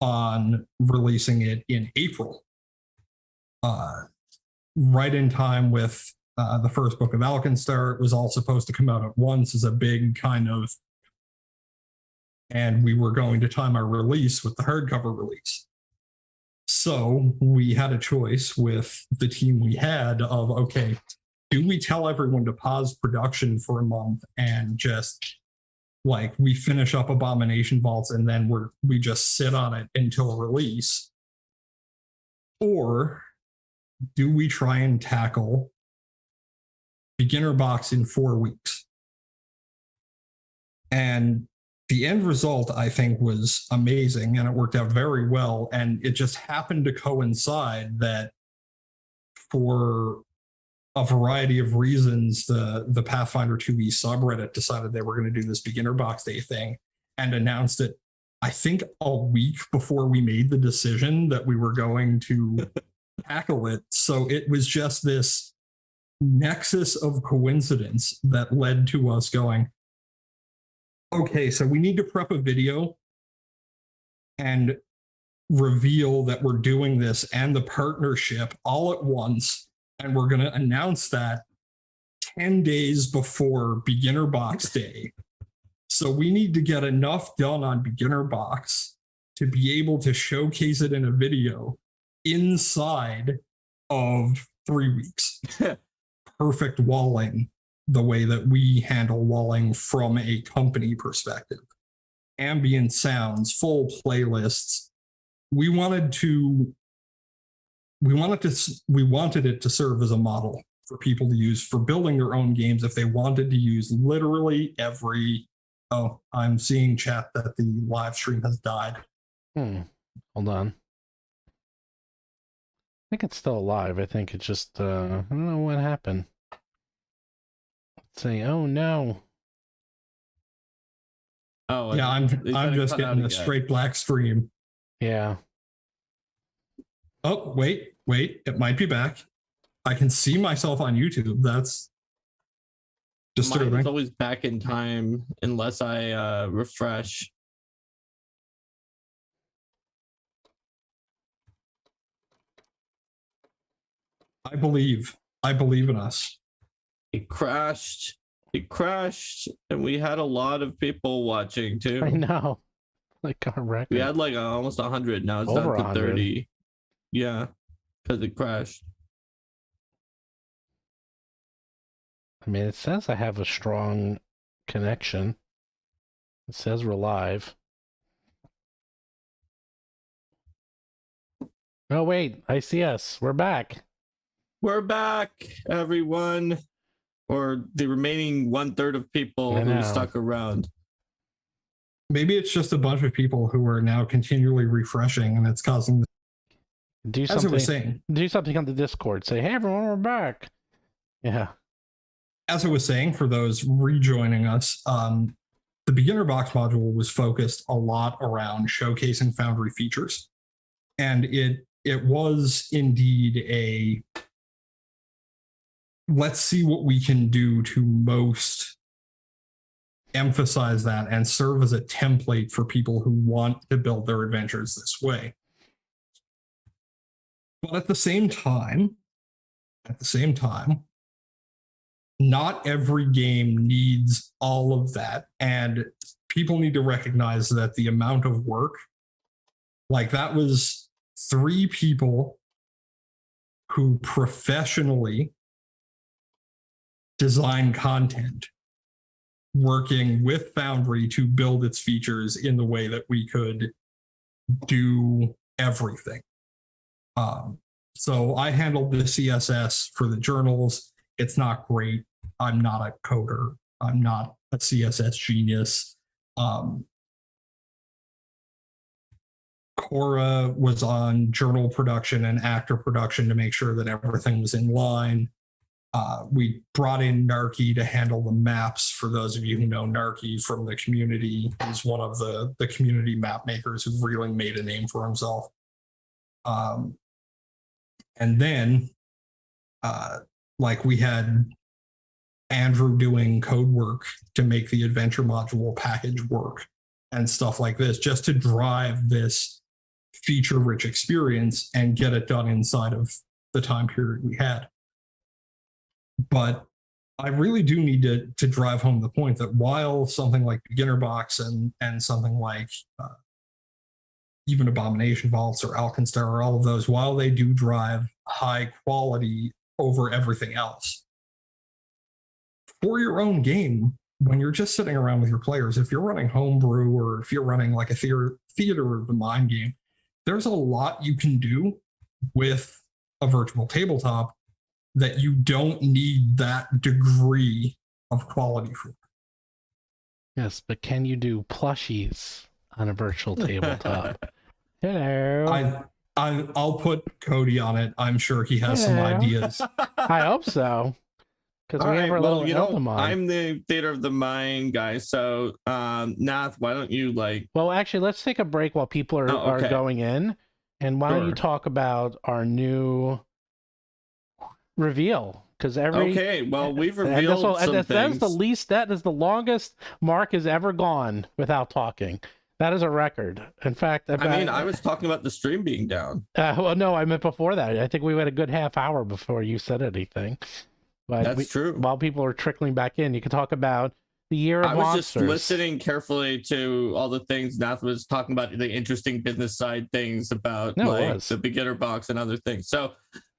on releasing it in April, right in time with the first book of Alkenstar. It was all supposed to come out at once as a big kind of, and we were going to time our release with the hardcover release. So we had a choice with the team we had of, okay, do we tell everyone to pause production for a month and just like we finish up Abomination Vaults and then we just sit on it until release? Or do we try and tackle Beginner Box in 4 weeks? And the end result, I think, was amazing, and it worked out very well. And it just happened to coincide that for a variety of reasons, the Pathfinder 2e subreddit decided they were going to do this Beginner Box Day thing and announced it, I think, a week before we made the decision that we were going to tackle it. So it was just this nexus of coincidence that led to us going, okay, so we need to prep a video and reveal that we're doing this and the partnership all at once. And we're going to announce that 10 days before Beginner Box Day. So we need to get enough done on Beginner Box to be able to showcase it in a video inside of 3 weeks. Perfect walling, the way that we handle walling from a company perspective. Ambient sounds, full playlists. We wanted it to serve as a model for people to use for building their own games if they wanted to use literally every. Oh, I'm seeing chat that the live stream has died. Hold on. I think it's still alive. I think it just I don't know what happened. Let's see. Oh no. Oh yeah, I'm just getting a straight black stream. Yeah. Oh, wait, it might be back. I can see myself on YouTube. That's disturbing. Mine is always back in time unless I refresh. I believe in us. It crashed, and we had a lot of people watching too. I know. Like our record. We had like almost 100. Now it's Over down to 100. 30. Yeah, because it crashed. I mean, it says I have a strong connection. It says we're live. Oh, wait. I see us. We're back. We're back, everyone. Or the remaining 1/3 of people who stuck around. Maybe it's just a bunch of people who are now continually refreshing and it's causing. Do something. As I was saying, do something on the Discord. Say, hey, everyone, we're back. Yeah. As I was saying, for those rejoining us, the Beginner Box module was focused a lot around showcasing Foundry features. And it was indeed a let's see what we can do to most emphasize that and serve as a template for people who want to build their adventures this way. But at the same time, not every game needs all of that. And people need to recognize that the amount of work, like that was 3 people who professionally design content working with Foundry to build its features in the way that we could do everything. So I handled the CSS for the journals. It's not great. I'm not a coder. I'm not a CSS genius. Cora was on journal production and actor production to make sure that everything was in line. We brought in Narky to handle the maps. For those of you who know Narky from the community, he's one of the community map makers who really made a name for himself. And then, like, we had Andrew doing code work to make the adventure module package work and stuff like this, just to drive this feature-rich experience and get it done inside of the time period we had. But I really do need to drive home the point that while something like Beginner Box and something like even Abomination Vaults or Alkenstar or all of those, while they do drive high quality over everything else, for your own game, when you're just sitting around with your players, if you're running homebrew or if you're running like a theater of the mind game, there's a lot you can do with a virtual tabletop that you don't need that degree of quality for. Yes, but can you do plushies on a virtual tabletop? Hello. I'll put Cody on it. I'm sure he has some ideas. I hope so. Because we have our little Eldamon. I'm the theater of the mind guy. So, Nath, why don't you Well, actually, let's take a break while people are going in, and why don't you talk about our new reveal? Because we've revealed some things. That is the longest Mark has ever gone without talking. That is a record. In fact, I was talking about the stream being down. Well, no, I meant before that. I think we went a good half hour before you said anything. But that's true. While people are trickling back in, you can talk about the Year of Monsters. I was just listening carefully to all the things Nath was talking about, the interesting business side things about the Beginner Box and other things. So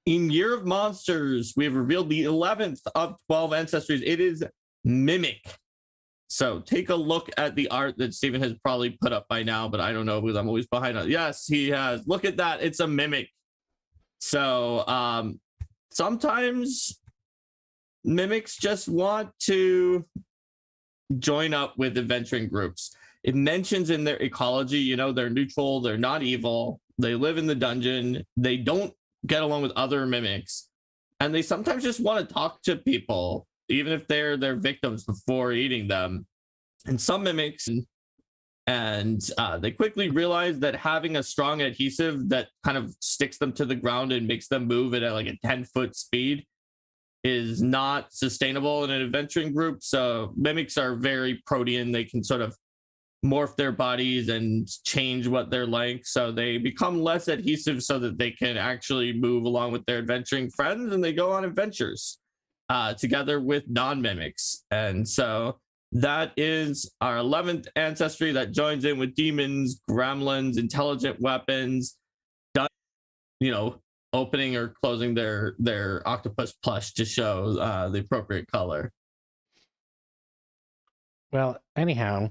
in Year of Monsters, we've revealed the 11th of 12 ancestries. It is Mimic. So take a look at the art that Stephen has probably put up by now, but I don't know because I'm always behind on. Yes, he has. Look at that. It's a Mimic. So sometimes Mimics just want to join up with adventuring groups. It mentions in their ecology, they're neutral, they're not evil, they live in the dungeon, they don't get along with other mimics, and they sometimes just want to talk to people, even if they're their victims before eating them. And some mimics, and they quickly realize that having a strong adhesive that kind of sticks them to the ground and makes them move at like a 10-foot speed is not sustainable in an adventuring group. So mimics are very protean. They can sort of morph their bodies and change what they're like. So they become less adhesive so that they can actually move along with their adventuring friends, and they go on adventures together with non-mimics. And so that is our 11th ancestry that joins in with demons, gremlins, intelligent weapons, opening or closing their octopus plush to show the appropriate color. Well, anyhow,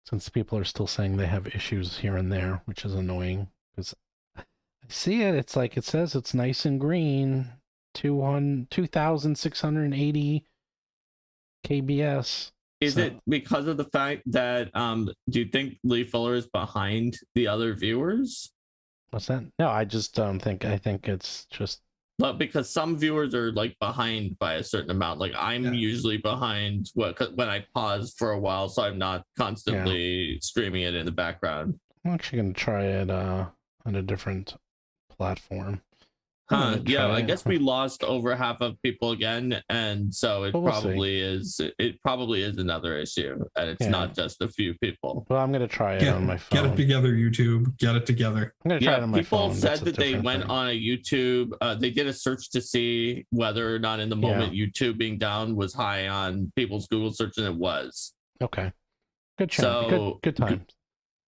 since people are still saying they have issues here and there, which is annoying, because I see it, it's like it says it's nice and green, 2,680 KBS. Is it because of the fact that, do you think Lee Fuller is behind the other viewers? What's that? No, I just don't think. I think it's just. But because some viewers are behind by a certain amount. I'm usually behind when I pause for a while, so I'm not constantly streaming it in the background. I'm actually gonna try it on a different platform. I guess we lost over half of people again, and so it probably is another issue, and it's not just a few people. Well, I'm gonna try it on my phone. Get it together, YouTube. Get it together. I'm gonna try it on my phone. People said that they went on a YouTube. They did a search to see whether or not in the moment YouTube being down was high on people's Google search, and it was. Okay. Good channel. Good time.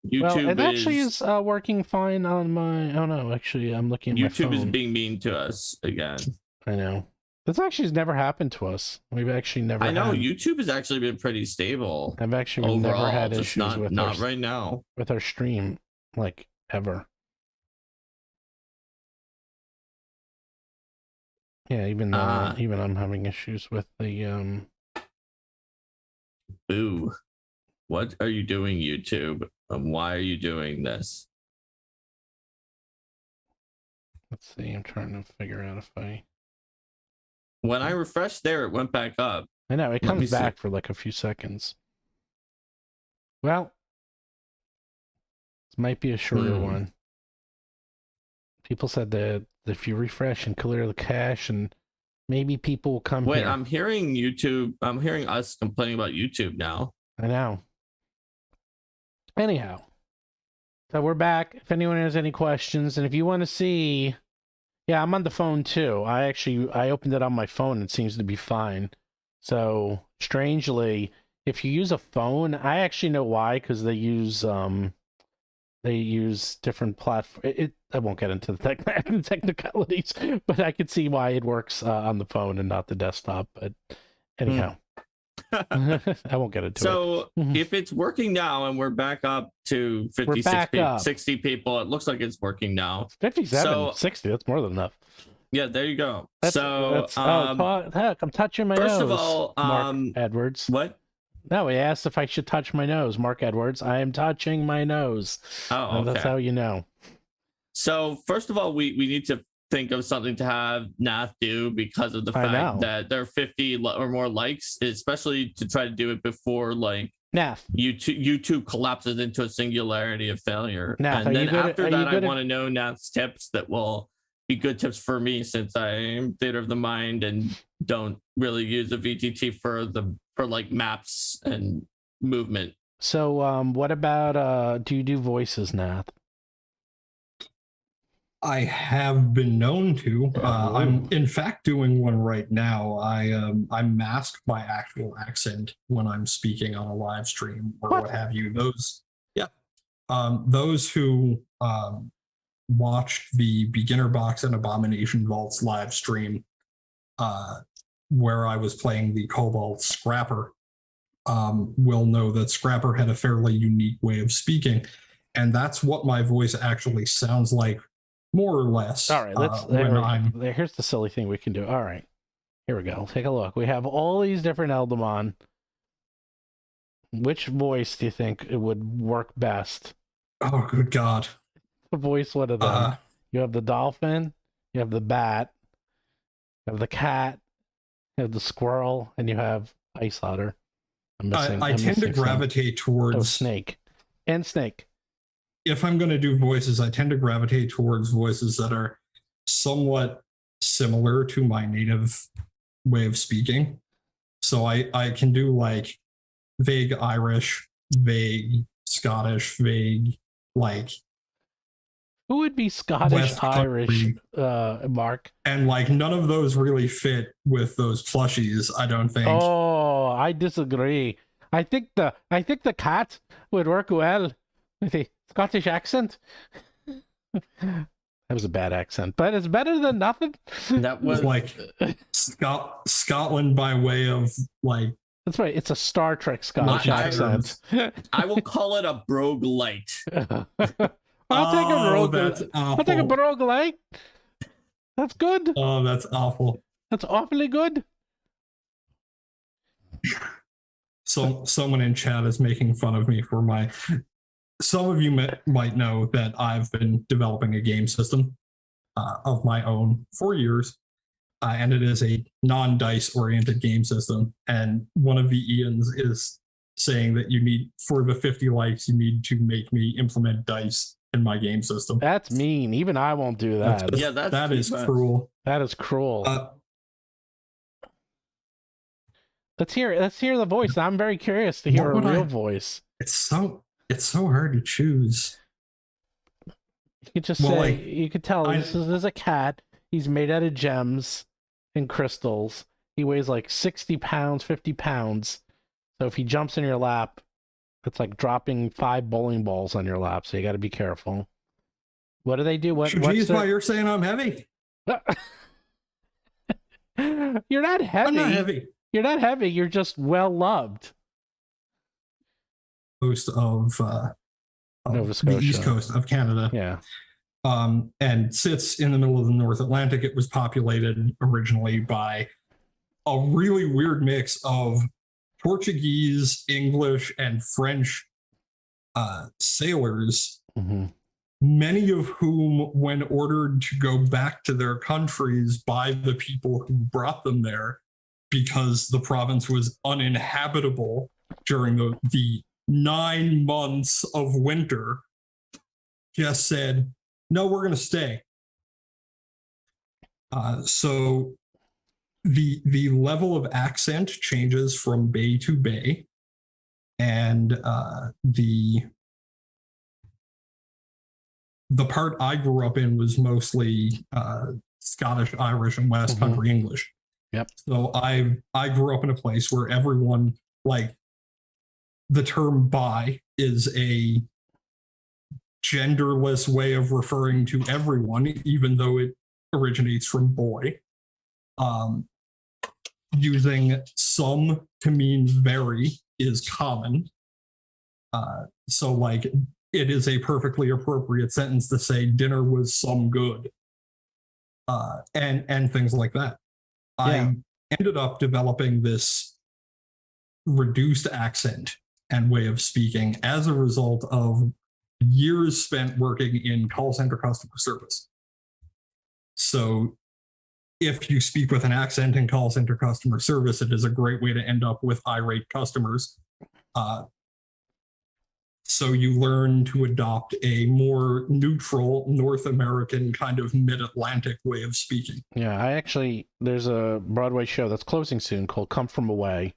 YouTube actually is working fine on my. Oh no, actually, I'm looking at my phone. YouTube is being mean to us again. I know. This actually has never happened to us. We've actually never. I know had, YouTube has actually been pretty stable. I've actually Overall, never had just issues with not our, right now. with our stream, like ever. Yeah, even I'm having issues with the Boo. What are you doing, YouTube? Why are you doing this? Let's see. I'm trying to figure out if I. When I refreshed there, it went back up. I know it Let me comes see. back for like a few seconds. Well, this might be a shorter one. People said that if you refresh and clear the cache, and maybe people will come Wait, here. I'm hearing YouTube. I'm hearing us complaining about YouTube now. I know. Anyhow, so we're back. If anyone has any questions, and if you want to see, yeah, I'm on the phone too. I opened it on my phone. And it seems to be fine. So strangely, if you use a phone, I actually know why, because they use different platforms. I won't get into the technicalities, but I could see why it works on the phone and not the desktop. But anyhow. I won't get into it. So if it's working now and we're back up to 60 people, it looks like it's working now. 57, 60, that's more than enough. Yeah, there you go. Heck, I'm touching my nose. First of all, Mark Edwards. What? No, he asked if I should touch my nose. Mark Edwards, I am touching my nose. Oh, okay. That's how you know. So first of all, we need to think of something to have Nath do because of the fact that there are 50 or more likes, especially to try to do it before like Nath. YouTube collapses into a singularity of failure. Nath, and then after that, I want to know Nath's tips that will be good tips for me, since I'm theater of the mind and don't really use a VTT for like maps and movement. So what about do you do voices, Nath? I have been known to. I'm in fact doing one right now. I mask my actual accent when I'm speaking on a live stream or what have you. Those who watched the Beginner Box and Abomination Vaults live stream, where I was playing the Cobalt Scrapper, will know that Scrapper had a fairly unique way of speaking, and that's what my voice actually sounds like. More or less. All right, here's the silly thing we can do. All right, here we go. Take a look. We have all these different Eldamon. Which voice do you think it would work best? Oh, good God. Voice one of them. You have the dolphin, you have the bat, you have the cat, you have the squirrel, and you have Ice Otter. I tend to gravitate towards snake. And snake. If I'm going to do voices, I tend to gravitate towards voices that are somewhat similar to my native way of speaking. So I can do like vague Irish, vague Scottish, vague like. Who would be Scottish Irish, Mark? And like none of those really fit with those plushies, I don't think. Oh, I disagree. I think the cat would work well with a Scottish accent. That was a bad accent, but it's better than nothing. That was like Scotland by way of like. That's right. It's a Star Trek Scottish accent. I will call it a brogue light. I'll take a brogue. I'll take a brogue light. That's good. Oh, that's awful. That's awfully good. So someone in chat is making fun of me for my. Some of you might know that I've been developing a game system of my own for years, and it is a non-dice oriented game system. And one of the Ians is saying that you need, for the 50 likes, you need to make me implement dice in my game system. That's mean. Even I won't do that. That is cruel. That is cruel. Let's hear the voice. I'm very curious to hear a real voice. It's so hard to choose. You could just say, you could tell this is a cat. He's made out of gems and crystals. He weighs like 60 pounds, 50 pounds. So if he jumps in your lap, it's like dropping 5 bowling balls on your lap. So you got to be careful. What do they do? Why you're saying I'm heavy? You're not heavy. I'm not heavy. You're not heavy. You're just well loved. Coast of Nova the Scotia. East Coast of Canada. Yeah. And sits in the middle of the North Atlantic. It was populated originally by a really weird mix of Portuguese, English, and French sailors, Mm-hmm. many of whom, when ordered to go back to their countries by the people who brought them there, because the province was uninhabitable during the 9 months of winter, just said, no, we're going to stay. So the level of accent changes from bay to bay, and the part I grew up in was mostly Scottish, Irish, and West Mhm. Country English. Yep. So I grew up in a place where everyone, like, the term bi is a genderless way of referring to everyone, even though it originates from boy. Using some to mean very is common. So, like, it is a perfectly appropriate sentence to say dinner was some good, and things like that. Yeah. I ended up developing this reduced accent and way of speaking as a result of years spent working in call center customer service. So if you speak with an accent in call center customer service, it is a great way to end up with irate customers. So you learn to adopt a more neutral North American kind of mid-Atlantic way of speaking. Yeah, there's a Broadway show that's closing soon called Come From Away.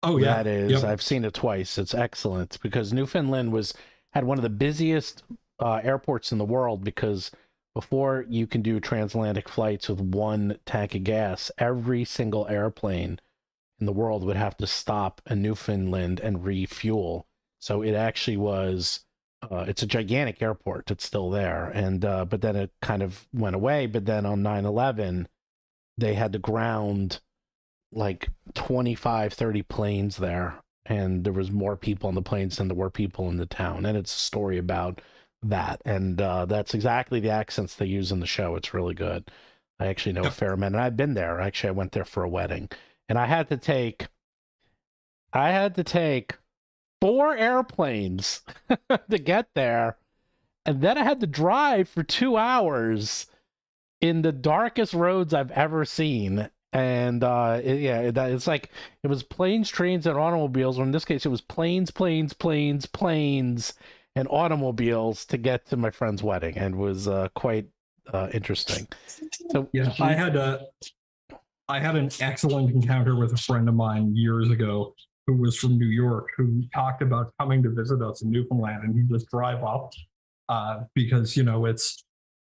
Oh yeah, That is, yep. I've seen it twice. It's excellent because Newfoundland had one of the busiest airports in the world, because before you can do transatlantic flights with one tank of gas, every single airplane in the world would have to stop in Newfoundland and refuel. So it actually was, it's a gigantic airport. It's still there. And, but then it kind of went away. But then on 9/11, they had to ground like 25, 30 planes there. And there was more people on the planes than there were people in the town. And it's a story about that. And that's exactly the accents they use in the show. It's really good. I actually know a fair amount. And I've been there. Actually, I went there for a wedding. And I had to take 4 airplanes to get there, and then I had to drive for 2 hours in the darkest roads I've ever seen. And it's like it was planes, trains, and automobiles. Or in this case, it was planes, and automobiles to get to my friend's wedding, and was quite interesting. So yeah, I had an excellent encounter with a friend of mine years ago who was from New York, who talked about coming to visit us in Newfoundland, and he'd just drive up because, it's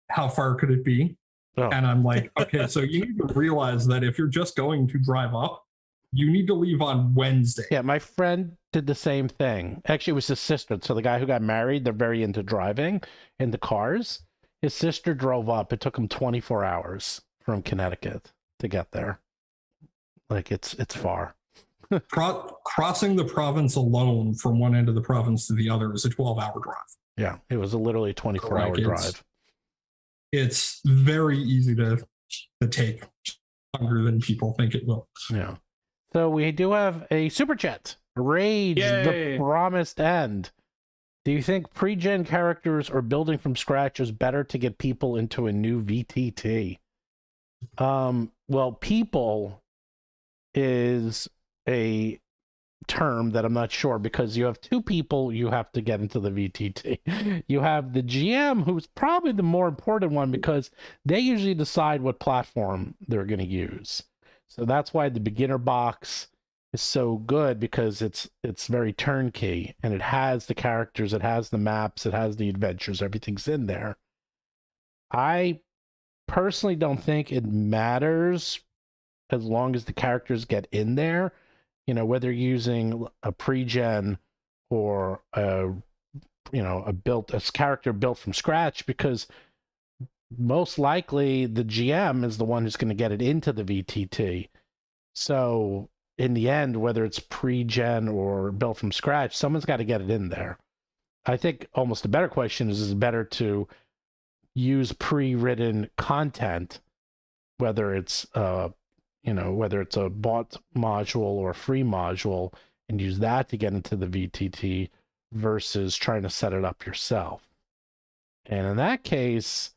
how far could it be? Oh. And I'm like, okay, so you need to realize that if you're just going to drive up, you need to leave on Wednesday. Yeah, my friend did the same thing. Actually, it was his sister. So the guy who got married, they're very into driving in the cars. His sister drove up. It took him 24 hours from Connecticut to get there. Like, it's far. Crossing the province alone from one end of the province to the other is a 12-hour drive. Yeah, it was a literally 24-hour drive. It's very easy to take, longer than people think it will. Yeah. So we do have a super chat. Rage, Yay. The promised end. Do you think pre-gen characters or building from scratch is better to get people into a new VTT? Well, people is a term that I'm not sure, because you have 2 people you have to get into the VTT. You have the GM, who's probably the more important one, because they usually decide what platform they're going to use. So that's why the beginner box is so good, because it's very turnkey, and it has the characters, it has the maps, it has the adventures, everything's in there. I personally don't think it matters as long as the characters get in there. Whether using a pre-gen or a character built from scratch, because most likely the GM is the one who's going to get it into the VTT. So in the end, whether it's pre-gen or built from scratch, someone's got to get it in there. I think almost a better question is it better to use pre-written content, whether it's whether it's a bought module or a free module, and use that to get into the VTT versus trying to set it up yourself. And in that case,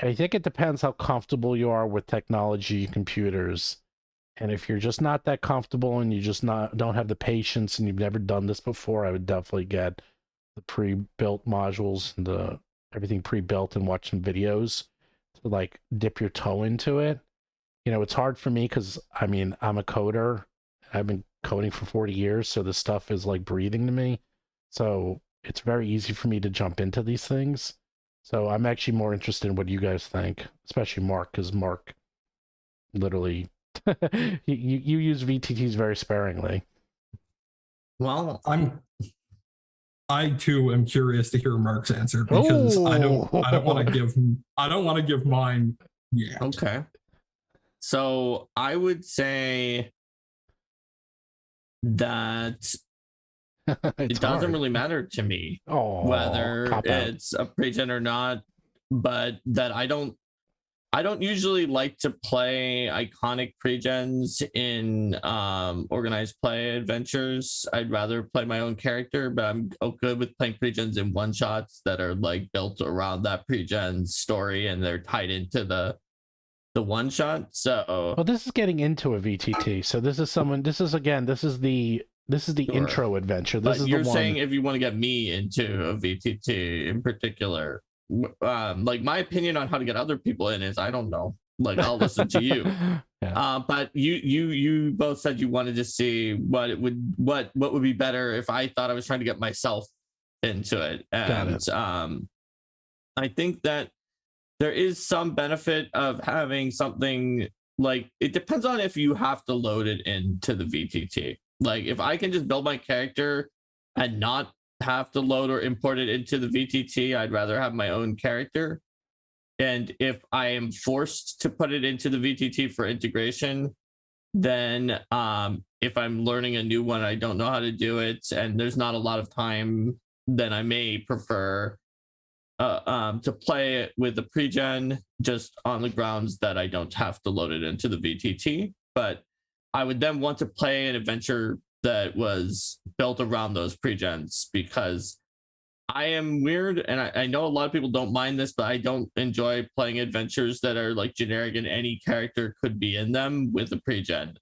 I think it depends how comfortable you are with technology, computers. And if you're just not that comfortable and you just don't have the patience and you've never done this before, I would definitely get the pre-built modules and everything pre-built and watch some videos to like dip your toe into it. You know, it's hard for me because I mean, I'm a coder. I've been coding for 40 years, so this stuff is like breathing to me. So it's very easy for me to jump into these things. So I'm actually more interested in what you guys think, especially Mark, because Mark literally you use VTTs very sparingly. Well, I too am curious to hear Mark's answer because I don't want to give mine yet. okay. So I would say that it doesn't really matter to me whether it's a pre-gen or not, but that I don't usually like to play iconic pre-gens in organized play adventures. I'd rather play my own character, but I'm good with playing pre-gens in one-shots that are like built around that pre-gen story and they're tied into the one-shot. So well, this is getting into a VTT. So this is the Sure. intro adventure. But This is you're the one. saying if you want to get me into a VTT in particular, like my opinion on how to get other people in is I don't know. Like I'll listen to you. Yeah. But you both said you wanted to see what would be better if I thought I was trying to get myself into it. And I think that there is some benefit of having something like it depends on if you have to load it into the VTT. Like if I can just build my character and not have to load or import it into the VTT, I'd rather have my own character. And if I am forced to put it into the VTT for integration, then if I'm learning a new one, I don't know how to do it, and there's not a lot of time, then I may prefer to play it with the pre-gen just on the grounds that I don't have to load it into the VTT. But I would then want to play an adventure that was built around those pre-gens because I am weird, and I know a lot of people don't mind this, but I don't enjoy playing adventures that are like generic and any character could be in them with a pre-gen.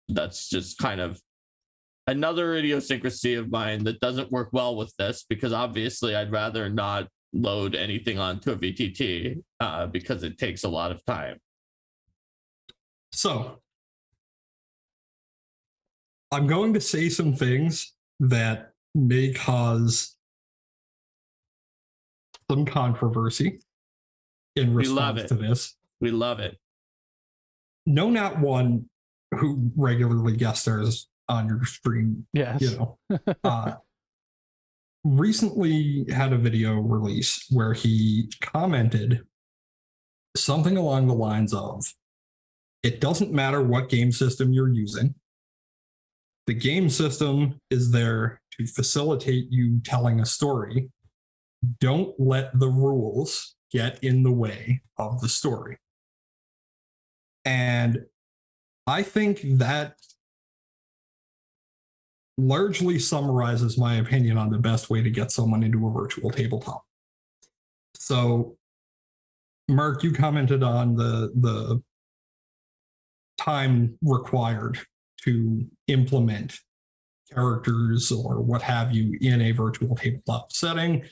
That's just kind of another idiosyncrasy of mine that doesn't work well with this because obviously I'd rather not load anything onto a VTT because it takes a lot of time. So I'm going to say some things that may cause some controversy in response to this. We love it. No, not one who regularly guest stars on your stream. Yes. You know, recently had a video release where he commented something along the lines of, it doesn't matter what game system you're using. The game system is there to facilitate you telling a story. Don't let the rules get in the way of the story. And I think that largely summarizes my opinion on the best way to get someone into a virtual tabletop. So, Mark, you commented on the time required to implement characters or what have you in a virtual tabletop setting.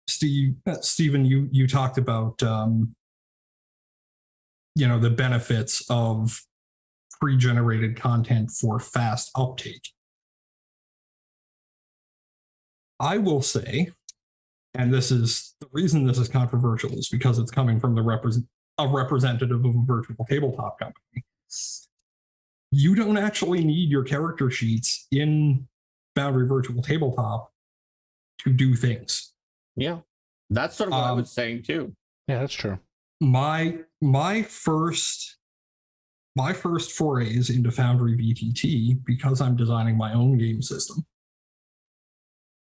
Stephen, you talked about the benefits of pre-generated content for fast uptake. I will say, and this is the reason this is controversial, is because it's coming from a representative of a virtual tabletop company. You don't actually need your character sheets in Foundry Virtual Tabletop to do things. Yeah, that's sort of what I was saying too. Yeah, that's true. my first forays into Foundry VTT, because I'm designing my own game system,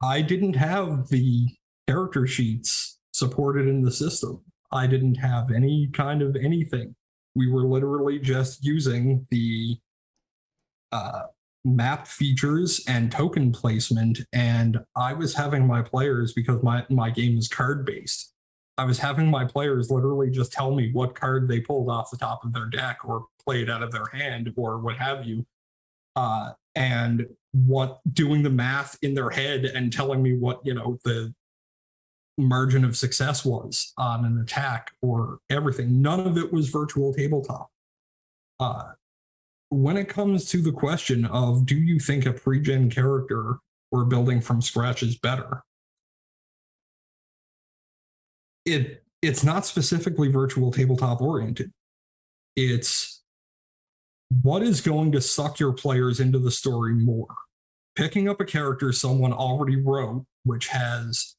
I didn't have the character sheets supported in the system. I didn't have any kind of anything. We were literally just using the map features and token placement, and I was having my players, because my game is card based, I was having my players literally just tell me what card they pulled off the top of their deck or played out of their hand or what have you, and doing the math in their head and telling me what the margin of success was on an attack or everything. None of it was virtual tabletop. When it comes to the question of, do you think a pre-gen character or building from scratch is better? It's not specifically virtual tabletop oriented. It's what is going to suck your players into the story more. Picking up a character someone already wrote, which has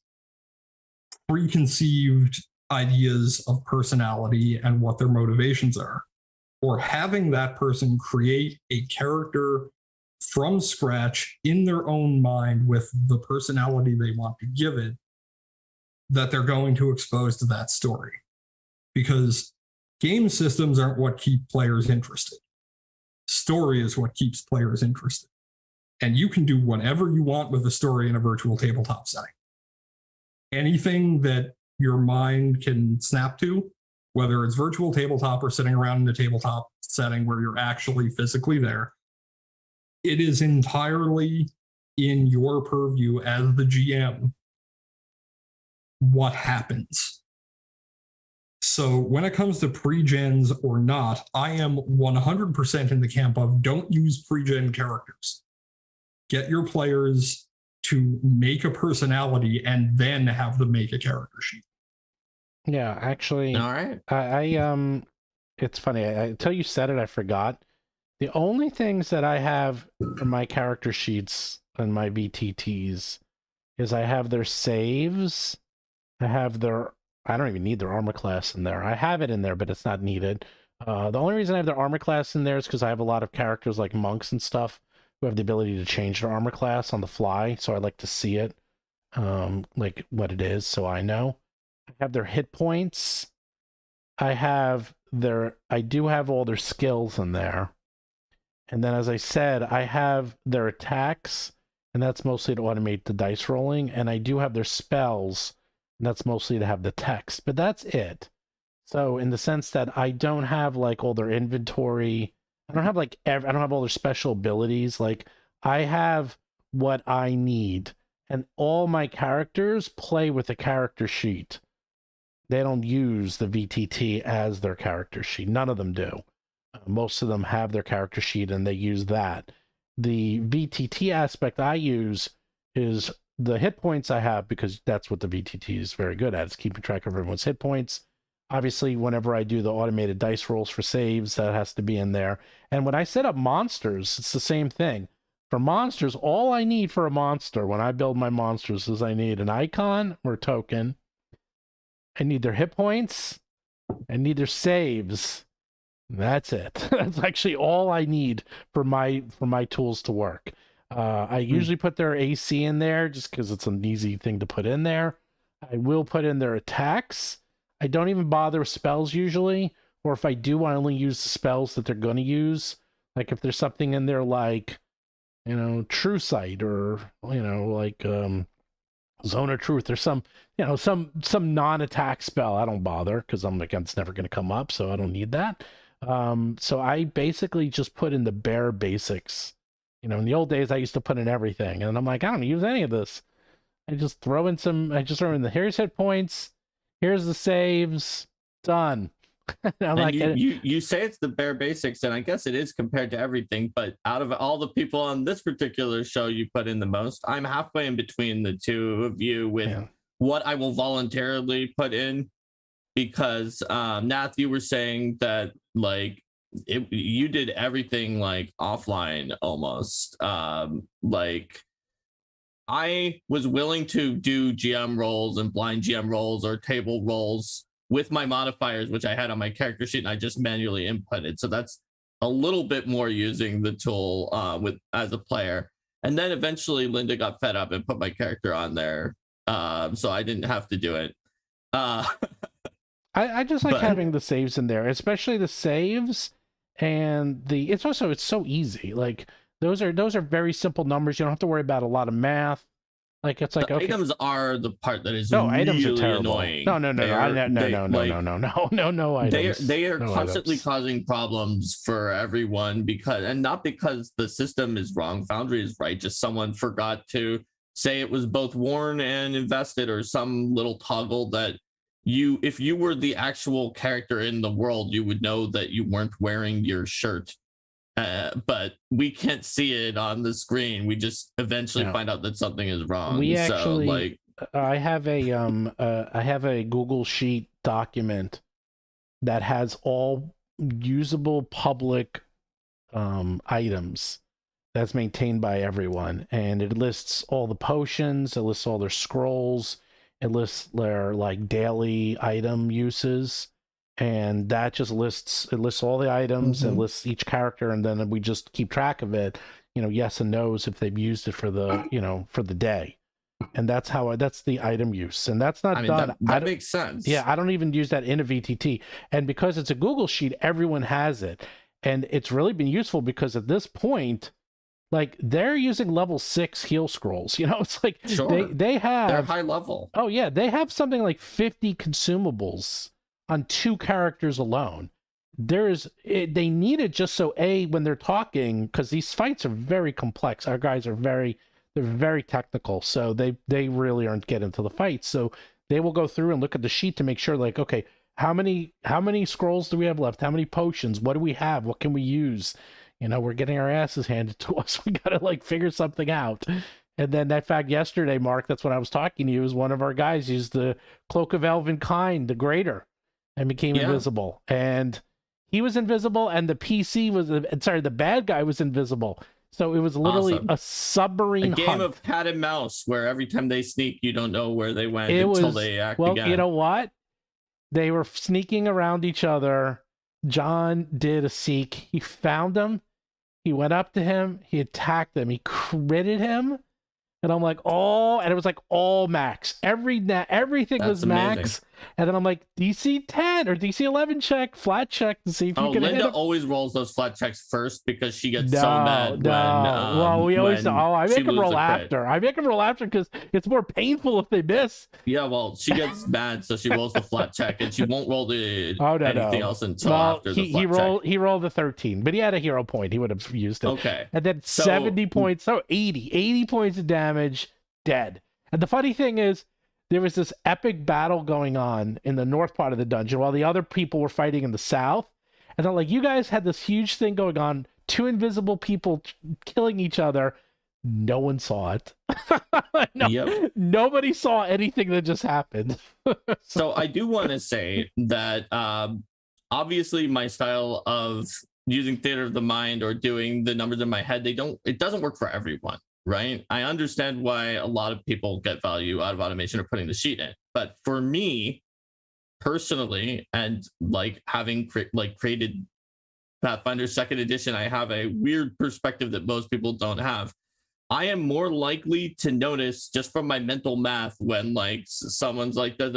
preconceived ideas of personality and what their motivations are, or having that person create a character from scratch in their own mind with the personality they want to give it, that they're going to expose to that story. Because game systems aren't what keep players interested. Story is what keeps players interested. And you can do whatever you want with a story in a virtual tabletop setting. Anything that your mind can snap to, whether it's virtual tabletop or sitting around in a tabletop setting where you're actually physically there, it is entirely in your purview as the GM what happens. So when it comes to pre-gens or not, I am 100% in the camp of don't use pre-gen characters. Get your players to make a personality and then have them make a character sheet. Yeah, actually, All right. I it's funny. Until you said it, I forgot. The only things that I have for my character sheets and my VTTs is I have their saves. I have their. I don't even need their armor class in there. I have it in there, but it's not needed. The only reason I have their armor class in there is because I have a lot of characters like monks and stuff who have the ability to change their armor class on the fly. So I like to see it, like what it is, so I know. I have their hit points. I do have all their skills in there. And then, as I said, I have their attacks, and that's mostly to automate the dice rolling. And I do have their spells, and that's mostly to have the text. But that's it. So, in the sense that I don't have like all their inventory, I don't have like I don't have all their special abilities. Like I have what I need, and all my characters play with a character sheet. They don't use the VTT as their character sheet. None of them do. Most of them have their character sheet and they use that. The VTT aspect I use is the hit points I have, because that's what the VTT is very good at, is keeping track of everyone's hit points. Obviously, whenever I do the automated dice rolls for saves, that has to be in there. And when I set up monsters, it's the same thing. For monsters, all I need for a monster when I build my monsters is I need an icon or token. I need their hit points. I need their saves. That's it. That's actually all I need for my tools to work. I usually put their AC in there just because it's an easy thing to put in there. I will put in their attacks. I don't even bother with spells usually, or if I do, I only use the spells that they're going to use. Like if there's something in there like, True Sight, or like Zone of Truth, or some non-attack spell. I don't bother because I'm like, it's never going to come up, so I don't need that. So I basically just put in the bare basics. In the old days, I used to put in everything, and I'm like, I don't use any of this. I just throw in here's hit points, here's the saves, done. You say it's the bare basics, and I guess it is compared to everything, but out of all the people on this particular show, you put in the most. I'm halfway in between the two of you with what I will voluntarily put in, because Nath, you were saying that like you did everything like offline almost. Like I was willing to do GM rolls and blind GM rolls or table rolls with my modifiers, which I had on my character sheet, and I just manually inputted. So that's a little bit more using the tool with as a player. And then eventually Linda got fed up and put my character on there, so I didn't have to do it. I just like having the saves in there, especially the saves, and it's so easy. Like those are very simple numbers. You don't have to worry about a lot of math. Like it's like the okay. Items are the part that is items are really terrible. annoying. No. They are constantly causing problems for everyone not because the system is wrong. Foundry is right. Just someone forgot to say it was both worn and invested, or some little toggle that if you were the actual character in the world, you would know that you weren't wearing your shirt. But we can't see it on the screen. We just eventually find out that something is wrong. I have a Google Sheet document that has all usable public items that's maintained by everyone, and it lists all the potions, it lists all their scrolls, it lists their like daily item uses. And that just lists all the items and lists each character, and then we just keep track of it, yes and no's if they've used it for the for the day. And that's the item use. And that's not done. That makes sense. Yeah, I don't even use that in a VTT. And because it's a Google Sheet, everyone has it. And it's really been useful because at this point, like they're using level 6 heal scrolls. It's like they're high level. Oh yeah, they have something like 50 consumables on 2 characters alone. They need it just so when they're talking, because these fights are very complex. Our guys are they're very technical, so they really aren't getting into the fight. So they will go through and look at the sheet to make sure, like, okay, how many scrolls do we have left? How many potions? What do we have? What can we use? We're getting our asses handed to us. We gotta like figure something out. And then that fact yesterday, Mark, that's when I was talking to you, is one of our guys used the Cloak of Elven Kind, the Greater, and became invisible. And he was invisible, and the bad guy was invisible. So it was literally a submarine game of cat and mouse, where every time they sneak, you don't know where they went until they act again. Well, you know what? They were sneaking around each other. John did a seek. He found him. He went up to him. He attacked him. He critted him. And I'm like, and it was like all max. Everything was max. And then I'm like, DC 10 or DC 11 check, flat check to see if you can hit him. Linda always rolls those flat checks first because she gets so mad. I make him roll after. I make him roll after because it's more painful if they miss. Yeah, well, she gets mad, so she rolls the flat check, and she won't roll anything else until after the flat check. He rolled the 13, but he had a hero point. He would have used it. Okay. And then 70 points, 80 points of damage, dead. And the funny thing is, there was this epic battle going on in the north part of the dungeon while the other people were fighting in the south. And they're like, you guys had this huge thing going on, 2 invisible people killing each other. No one saw it. Nobody saw anything that just happened. So I do want to say that obviously my style of using theater of the mind or doing the numbers in my head, it doesn't work for everyone. Right? I understand why a lot of people get value out of automation or putting the sheet in. But for me personally, and like having created Pathfinder 2nd edition, I have a weird perspective that most people don't have. I am more likely to notice just from my mental math when like someone's like does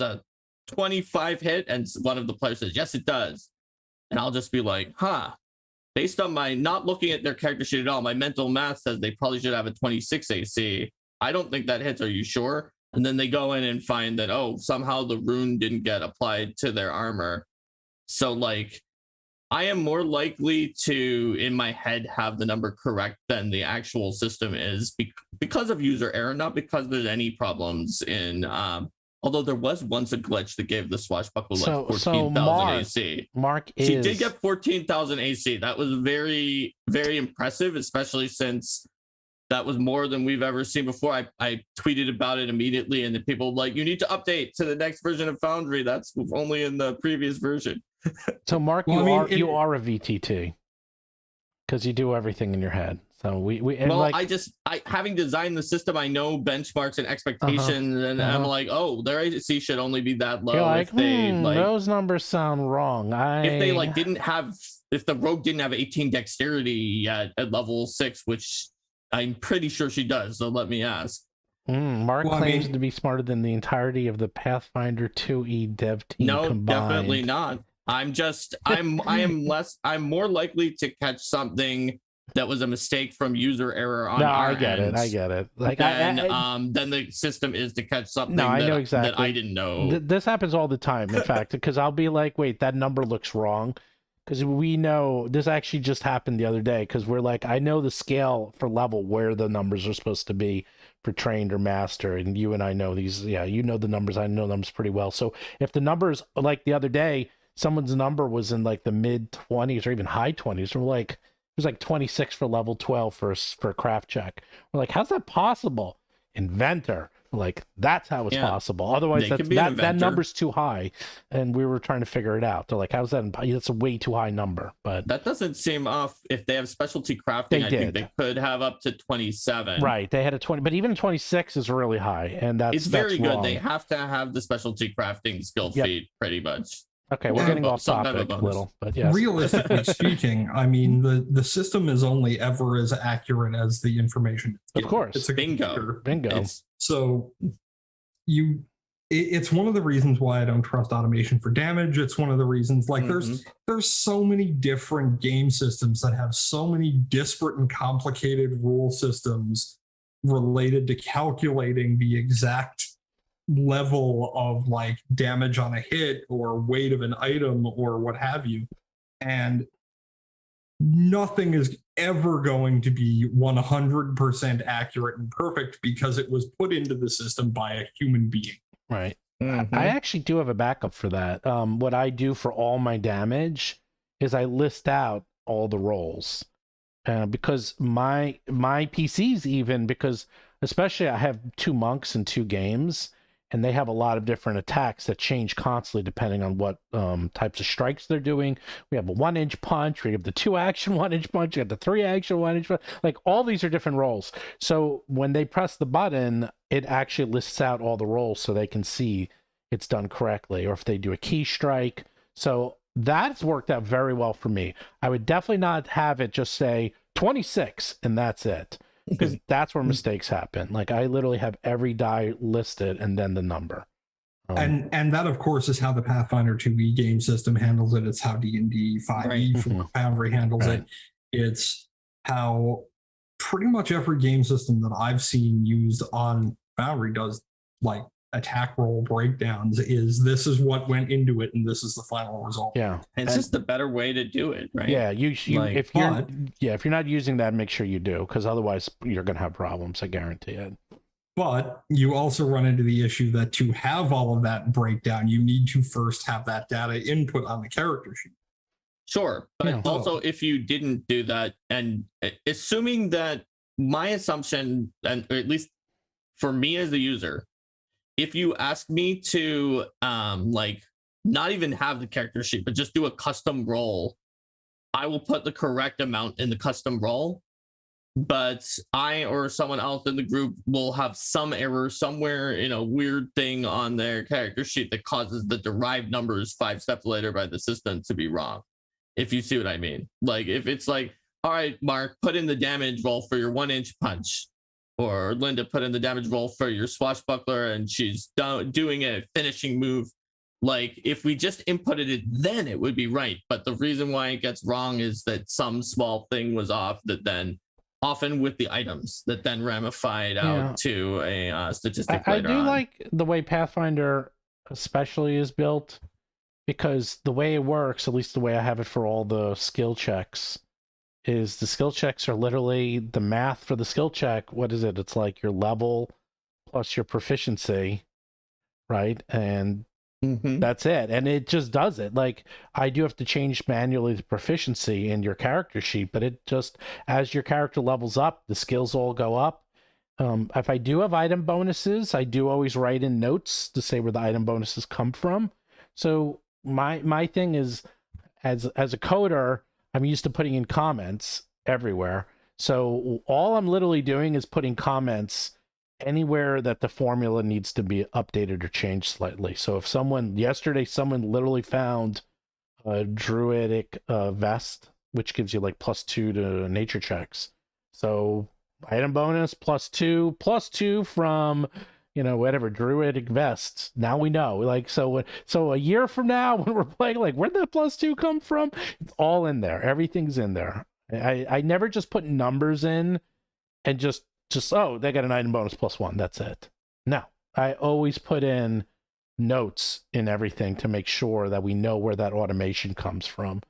a 25 hit and one of the players says, yes, it does. And I'll just be like, based on my not looking at their character sheet at all, my mental math says they probably should have a 26 AC. I don't think that hits. Are you sure? And then they go in and find that, somehow the rune didn't get applied to their armor. So like, I am more likely to, in my head, have the number correct than the actual system is because of user error, not because there's any problems in although there was once a glitch that gave the swashbuckler 14,000 AC. She did get 14,000 AC. That was very, very impressive, especially since that was more than we've ever seen before. I tweeted about it immediately, and the people were like, you need to update to the next version of Foundry. That's only in the previous version. So, Mark, you are a VTT because you do everything in your head. So we and Well, like I having designed the system, I know benchmarks and expectations, and I'm like, oh, their AC should only be that low. you're like, If they those numbers sound wrong. if they like didn't have, if the rogue didn't have 18 dexterity at level 6, which I'm pretty sure she does. So let me ask. Mark claims to be smarter than the entirety of the Pathfinder 2E dev team combined. No, definitely not. I'm more likely to catch something that was a mistake from user error on our I get it. Like then the system is to catch something I know exactly. that I didn't know. This happens all the time, in fact, because I'll be like, wait, that number looks wrong. Because we know this actually just happened the other day, because we're like, I know the scale for level where the numbers are supposed to be for trained or master, and you and I know these. Yeah, you know the numbers. I know numbers pretty well. So if the numbers, like the other day, someone's number was in like the mid 20s or even high 20s, we're like, it was like 26 for level 12 for a craft check. We're like, how's that possible? Inventor. Like, that's how it's possible. Otherwise, that number's too high, and we were trying to figure it out. They're like, how's that? That's a way too high number. But that doesn't seem off. If they have specialty crafting, I think they could have up to 27. Right, they had a 20, but even 26 is really high, and that's very good. Wrong. They have to have the specialty crafting skill feat, pretty much. Okay, we're getting off topic a little, but yes. Realistically speaking, I mean, the system is only ever as accurate as the information it's given. Of course. It's a bingo. So it's one of the reasons why I don't trust automation for damage. It's one of the reasons, like, there's so many different game systems that have so many disparate and complicated rule systems related to calculating the exact level of like damage on a hit or weight of an item or what have you, and nothing is ever going to be 100% accurate and perfect because it was put into the system by a human being. Right. I actually do have a backup for that. What I do for all my damage is I list out all the rolls, because my PCs, even because especially I have 2 monks in 2 games, and they have a lot of different attacks that change constantly depending on what types of strikes they're doing. We have a 1-inch punch, we have the 2-action 1-inch punch, we have the 3-action 1-inch punch. Like, all these are different rolls. So when they press the button, it actually lists out all the rolls so they can see it's done correctly, or if they do a key strike. So that's worked out very well for me. I would definitely not have it just say 26 and that's it, because that's where mistakes happen. Like, I literally have every die listed and then the number. And that, of course, is how the Pathfinder 2E game system handles it. It's how D&D 5e for Foundry handles it. It's how pretty much every game system that I've seen used on Foundry does, like, attack roll breakdowns. This is what went into it, and this is the final result. Yeah, and it's just the better way to do it, right? Yeah, if you're not using that, make sure you do, because otherwise you're gonna have problems. I guarantee it. But you also run into the issue that to have all of that breakdown, you need to first have that data input on the character sheet. Sure, but also if you didn't do that, and assuming that my assumption, and or at least for me as the user, if you ask me to like not even have the character sheet, but just do a custom roll, I will put the correct amount in the custom roll. But I or someone else in the group will have some error somewhere in a weird thing on their character sheet that causes the derived numbers 5 steps later by the system to be wrong. If you see what I mean. Like, if it's like, all right, Mark, put in the damage roll for your 1-inch punch. Or Linda, put in the damage roll for your swashbuckler, and she's doing a finishing move. Like, if we just inputted it, then it would be right. But the reason why it gets wrong is that some small thing was off, that then, often with the items, that then ramified out to a statistic I later do on. like the way Pathfinder especially is built, because the way it works, at least the way I have it for all the skill checks, is the skill checks are literally the math for the skill check. What is it? It's like your level plus your proficiency, right? And that's it. And it just does it. Like, I do have to change manually the proficiency in your character sheet, but it just, as your character levels up, the skills all go up. If I do have item bonuses, I do always write in notes to say where the item bonuses come from. So my thing is, as a coder, I'm used to putting in comments everywhere. So all I'm literally doing is putting comments anywhere that the formula needs to be updated or changed slightly. So if yesterday someone literally found a druidic vest, which gives you like +2 to nature checks. So item bonus +2 from whatever druidic vests. Now we know. Like so a year from now when we're playing, like, where'd that +2 come from? It's all in there. Everything's in there. I never just put numbers in and just oh, they got an item bonus +1. That's it. No, I always put in notes in everything to make sure that we know where that automation comes from,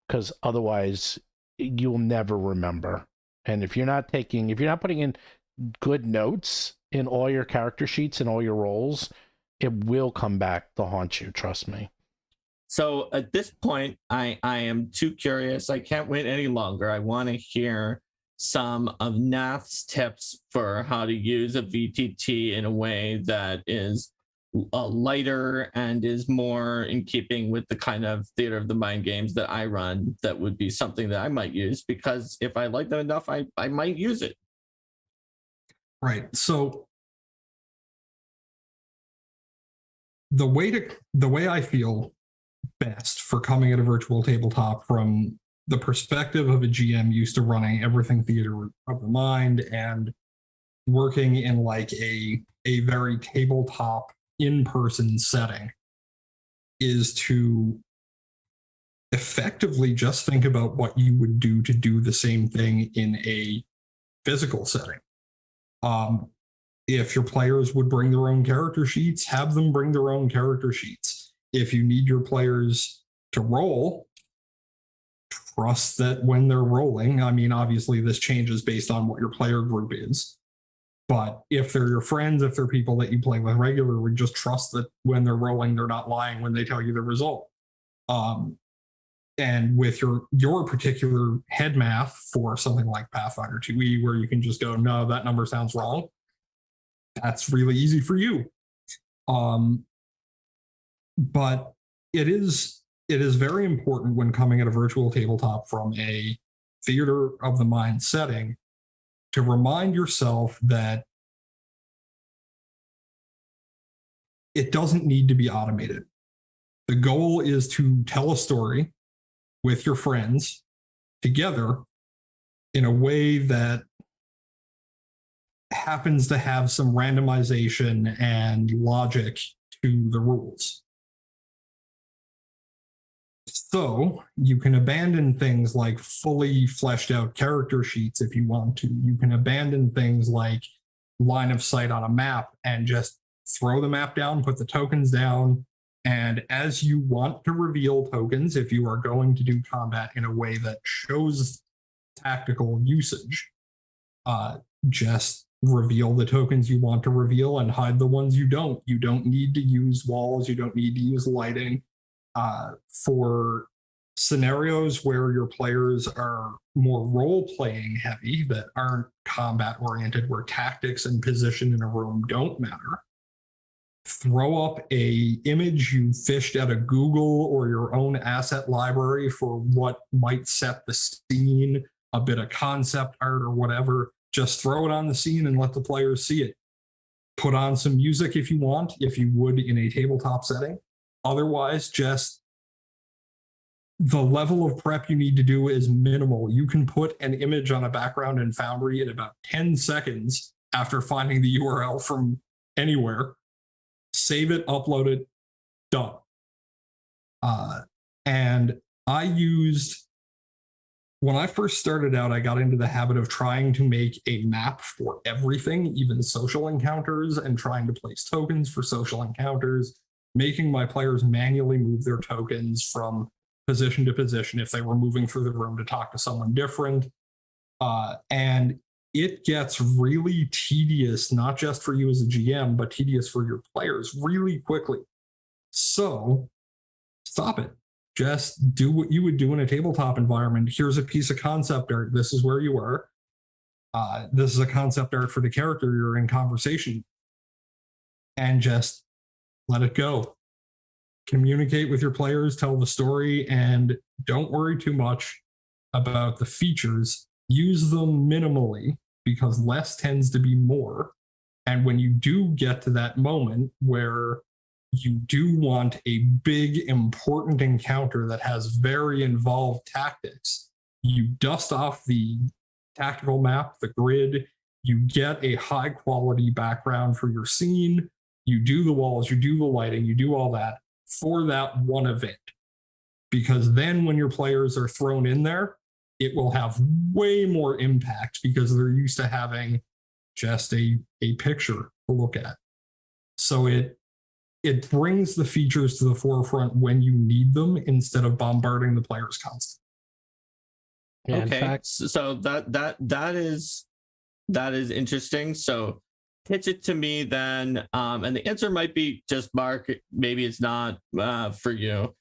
because otherwise you'll never remember. And if you're not putting in good notes in all your character sheets and all your roles, it will come back to haunt you, trust me. So at this point, I am too curious. I can't wait any longer. I want to hear some of Nath's tips for how to use a VTT in a way that is lighter and is more in keeping with the kind of theater of the mind games that I run. That would be something that I might use, because if I like them enough, I might use it. Right. So the way I feel best for coming at a virtual tabletop from the perspective of a GM used to running everything theater of the mind and working in like a very tabletop in-person setting is to effectively just think about what you would do to do the same thing in a physical setting. If your players would bring their own character sheets, have them bring their own character sheets. If you need your players to roll, trust that when they're rolling, I mean, obviously this changes based on what your player group is, but if they're your friends, if they're people that you play with regularly, just trust that when they're rolling, they're not lying when they tell you the result. And with your particular head math for something like Pathfinder 2e, where you can just go, no, that number sounds wrong, that's really easy for you. But it is very important when coming at a virtual tabletop from a theater of the mind setting to remind yourself that it doesn't need to be automated. The goal is to tell a story with your friends together in a way that happens to have some randomization and logic to the rules. So you can abandon things like fully fleshed out character sheets if you want to. You can abandon things like line of sight on a map and just throw the map down, put the tokens down, and as you want to reveal tokens, if you are going to do combat in a way that shows tactical usage, just reveal the tokens you want to reveal and hide the ones you don't. You don't need to use walls. You don't need to use lighting. For scenarios where your players are more role-playing heavy, that aren't combat-oriented, where tactics and position in a room don't matter, throw up a image you fished out of Google or your own asset library for what might set the scene, a bit of concept art or whatever. Just throw it on the scene and let the players see it. Put on some music if you want, if you would in a tabletop setting. Otherwise, just the level of prep you need to do is minimal. You can put an image on a background in Foundry in about 10 seconds after finding the URL from anywhere. Save it, upload it, done. And when I first started out, I got into the habit of trying to make a map for everything, even social encounters, and trying to place tokens for social encounters, making my players manually move their tokens from position to position if they were moving through the room to talk to someone different. And it gets really tedious, not just for you as a GM, but tedious for your players really quickly. So stop it. Just do what you would do in a tabletop environment. Here's a piece of concept art. This is where you are. This is a concept art for the character you're in conversation. And just let it go. Communicate with your players, tell the story, and don't worry too much about the features use them minimally because less tends to be more. And when you do get to that moment where you do want a big, important encounter that has very involved tactics, you dust off the tactical map, the grid, you get a high quality background for your scene, you do the walls, you do the lighting, you do all that for that one event. Because then when your players are thrown in there, it will have way more impact because they're used to having just a picture to look at. So it brings the features to the forefront when you need them instead of bombarding the players constantly. Yeah, Okay, in fact, so that is interesting. So pitch it to me then, and the answer might be just Mark. Maybe it's not for you.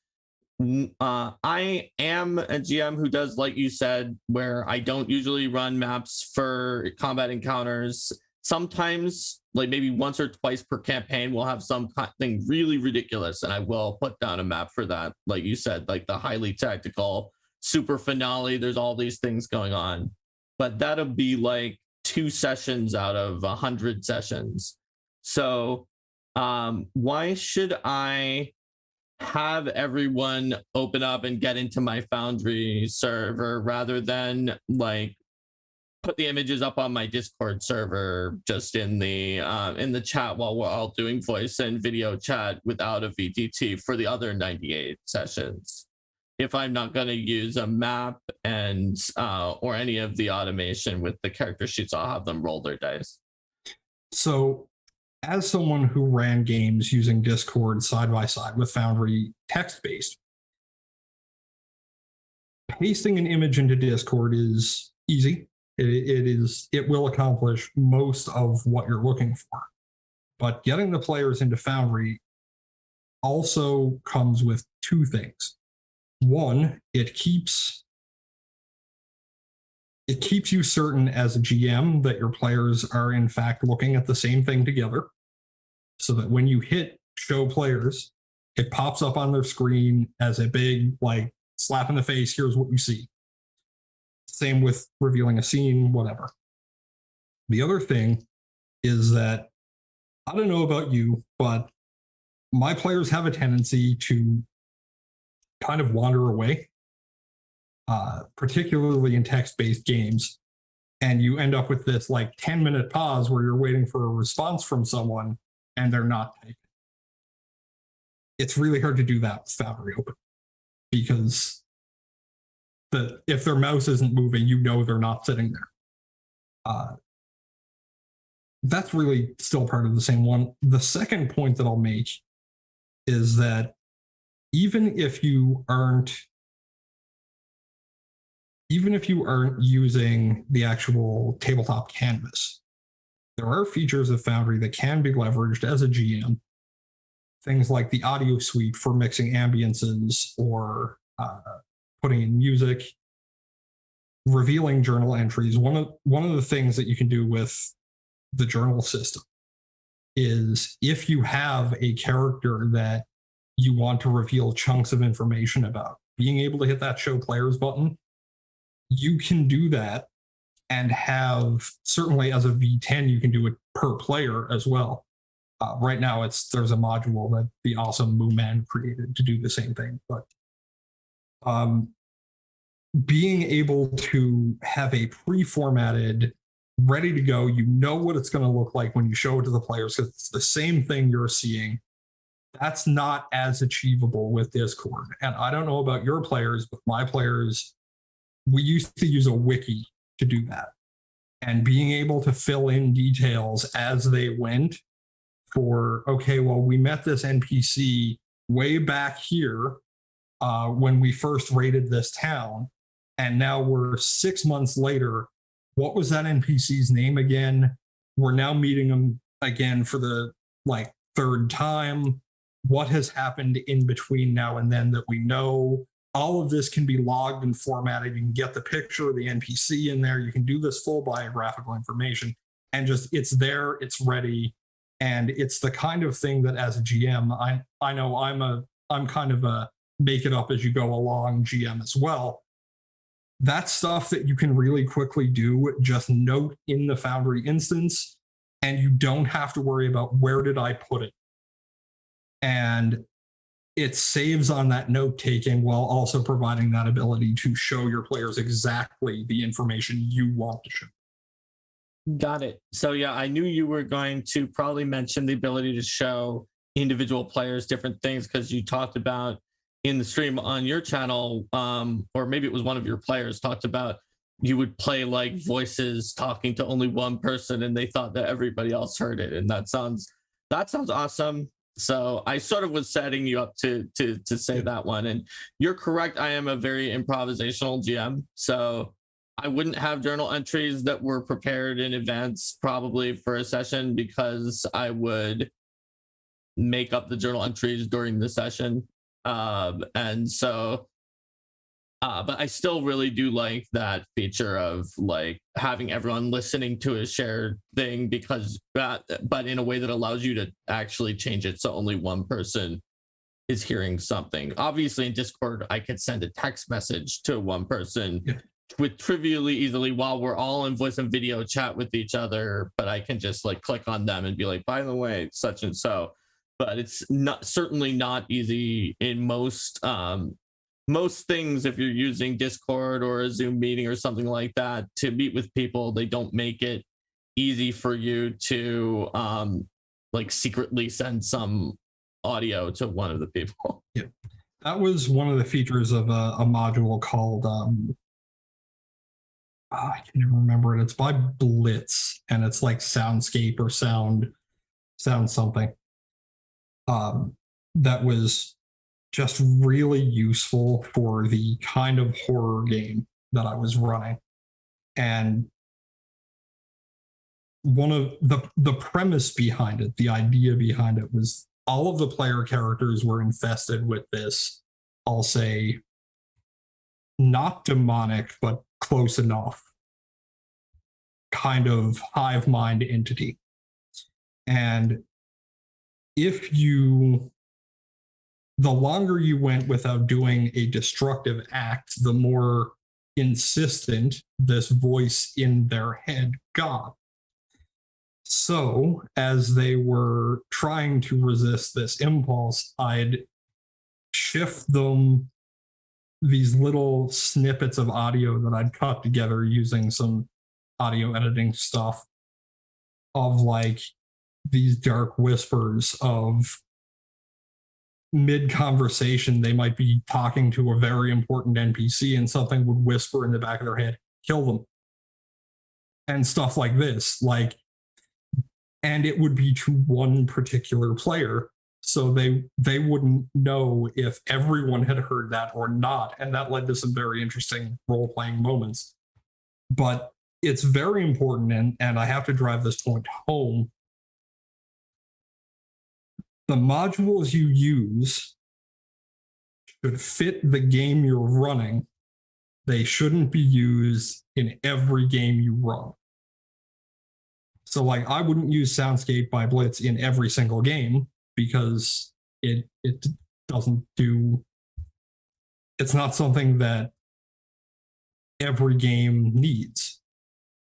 I am a GM who does, like you said, where I don't usually run maps for combat encounters. Sometimes, like maybe once or twice per campaign, we'll have something really ridiculous, and I will put down a map for that. Like you said, like the highly tactical super finale. There's all these things going on, but that'll be like 2 sessions out of 100 sessions. So, why should I have everyone open up and get into my Foundry server rather than like put the images up on my Discord server just in the chat while we're all doing voice and video chat without a VTT for the other 98 sessions? If I'm not going to use a map and or any of the automation with the character sheets, I'll have them roll their dice. So as someone who ran games using Discord side by side with Foundry text-based, pasting an image into Discord is easy. It will accomplish most of what you're looking for. But getting the players into Foundry also comes with 2 things. One, it keeps you certain as a GM that your players are in fact looking at the same thing together, so that when you hit show players, it pops up on their screen as a big like slap in the face, here's what you see. Same with revealing a scene, whatever. The other thing is that, I don't know about you, but my players have a tendency to kind of wander away, particularly in text-based games. And you end up with this like 10-minute pause where you're waiting for a response from someone and they're not typing. It's really hard to do that with Foundry open because if their mouse isn't moving, you know they're not sitting there. That's really still part of the same one. The second point that I'll make is that even if you aren't using the actual tabletop canvas, there are features of Foundry that can be leveraged as a GM. Things like the audio suite for mixing ambiences or putting in music, revealing journal entries. One of the things that you can do with the journal system is if you have a character that you want to reveal chunks of information about, being able to hit that show players button, you can do that and have, certainly as a V10, you can do it per player as well. Right now, there's a module that the awesome Mooman created to do the same thing. But being able to have a pre-formatted, ready to go, you know what it's going to look like when you show it to the players because it's the same thing you're seeing. That's not as achievable with Discord. And I don't know about your players, but my players, we used to use a wiki to do that. And being able to fill in details as they went for, okay, well, we met this NPC way back here when we first raided this town. And now we're 6 months later. What was that NPC's name again? We're now meeting them again for the 3rd time. What has happened in between now and then that we know? All of this can be logged and formatted. You can get the picture of the NPC in there. You can do this full biographical information and just it's there, it's ready. And it's the kind of thing that as a GM, I know I'm kind of a make it up as you go along GM as well. That's stuff that you can really quickly do. Just note in the Foundry instance, and you don't have to worry about where did I put it. And it saves on that note taking while also providing that ability to show your players exactly the information you want to show. Got it. So yeah, I knew you were going to probably mention the ability to show individual players different things, because you talked about in the stream on your channel, or maybe it was one of your players talked about you would play like voices talking to only one person and they thought that everybody else heard it. And that sounds awesome. So I sort of was setting you up to say that one. And you're correct. I am a very improvisational GM. So I wouldn't have journal entries that were prepared in advance probably for a session, because I would make up the journal entries during the session. And so, but I still really do like that feature of like having everyone listening to a shared thing, because but in a way that allows you to actually change it so only one person is hearing something. Obviously in Discord, I could send a text message to one person with trivially easily while we're all in voice and video chat with each other, but I can just like click on them and be like, by the way, such and so. But it's certainly not easy in most things. If you're using Discord or a Zoom meeting or something like that to meet with people, they don't make it easy for you to like secretly send some audio to one of the people. Yeah, that was one of the features of a module called I can't even remember it. It's by Blitz, and it's like Soundscape or sound something. That was just really useful for the kind of horror game that I was running. And one of the premise behind it, the idea behind it, was all of the player characters were infested with this, I'll say, not demonic, but close enough, kind of hive mind entity. And the longer you went without doing a destructive act, the more insistent this voice in their head got. So, as they were trying to resist this impulse, I'd shift them these little snippets of audio that I'd cut together using some audio editing stuff of like these dark whispers of mid-conversation. They might be talking to a very important NPC and something would whisper in the back of their head, kill them. And stuff like this. And it would be to one particular player. So they wouldn't know if everyone had heard that or not. And that led to some very interesting role-playing moments. But it's very important, and I have to drive this point home. The modules you use should fit the game you're running. They shouldn't be used in every game you run. So like I wouldn't use Soundscape by Blitz in every single game because it doesn't do, it's not something that every game needs.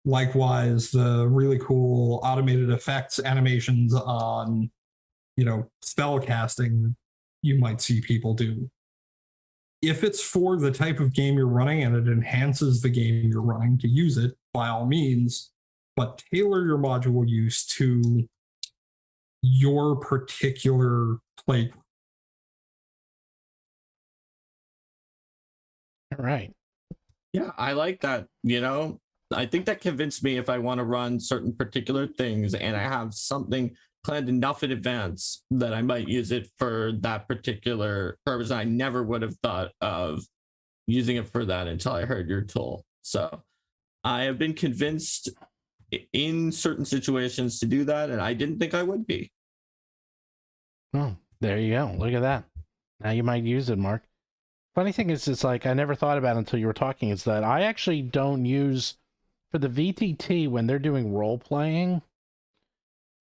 Likewise, the really cool automated effects animations on, spell casting you might see people do. If it's for the type of game you're running and it enhances the game you're running, to use it, by all means, but tailor your module use to your particular play. All right. Yeah, I like that. I think that convinced me if I want to run certain particular things and I have something planned enough in advance that I might use it for that particular purpose. I never would have thought of using it for that until I heard your tool. So I have been convinced in certain situations to do that, and I didn't think I would be. Oh, there you go. Look at that. Now you might use it, Mark. Funny thing is, it's like I never thought about it until you were talking, is that I actually don't use, for the VTT, when they're doing role playing,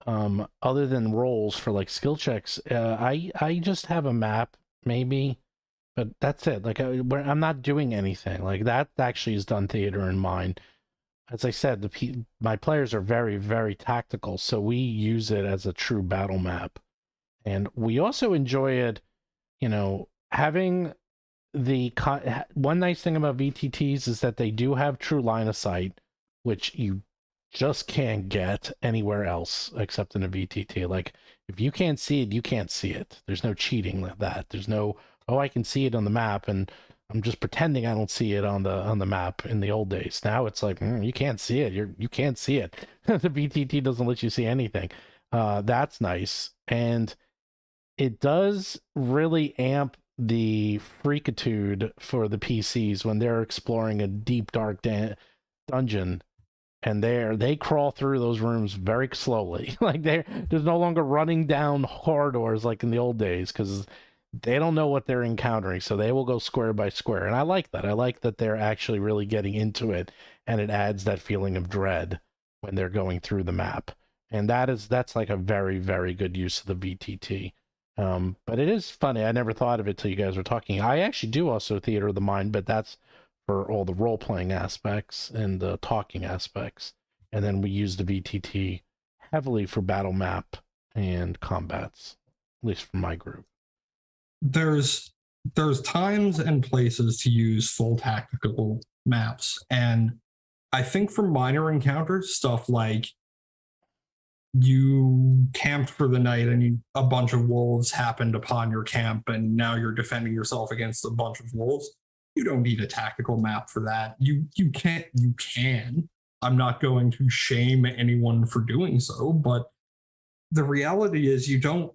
other than rolls for like skill checks, I just have a map maybe but that's it. Like I'm not doing anything. Like that actually has done theater in mine. As I said, my players are very, very tactical, so we use it as a true battle map, and we also enjoy it. You know, having one nice thing about VTTs is that they do have true line of sight, which you just can't get anywhere else except in a VTT. Like if you can't see it, you can't see it. There's no cheating like that. There's no, oh, I can see it on the map and I'm just pretending I don't see it on the map in the old days. Now it's like you can't see it. You can't see it. The VTT doesn't let you see anything. That's nice, and it does really amp the freakitude for the PCs when they're exploring a deep dark dungeon, and they crawl through those rooms very slowly. Like there's no longer running down corridors like in the old days, because they don't know what they're encountering, so they will go square by square. And I like that. I like that they're actually really getting into it, and it adds that feeling of dread when they're going through the map. And that's like a very, very good use of the VTT. But it is funny. I never thought of it till you guys were talking. I actually do also theater of the mind, but that's for all the role-playing aspects and the talking aspects. And then we use the VTT heavily for battle map and combats, at least for my group. There's times and places to use full tactical maps, and I think for minor encounters, stuff like you camped for the night and a bunch of wolves happened upon your camp and now you're defending yourself against a bunch of wolves, you don't need a tactical map for that. You can. I'm not going to shame anyone for doing so, but the reality is you don't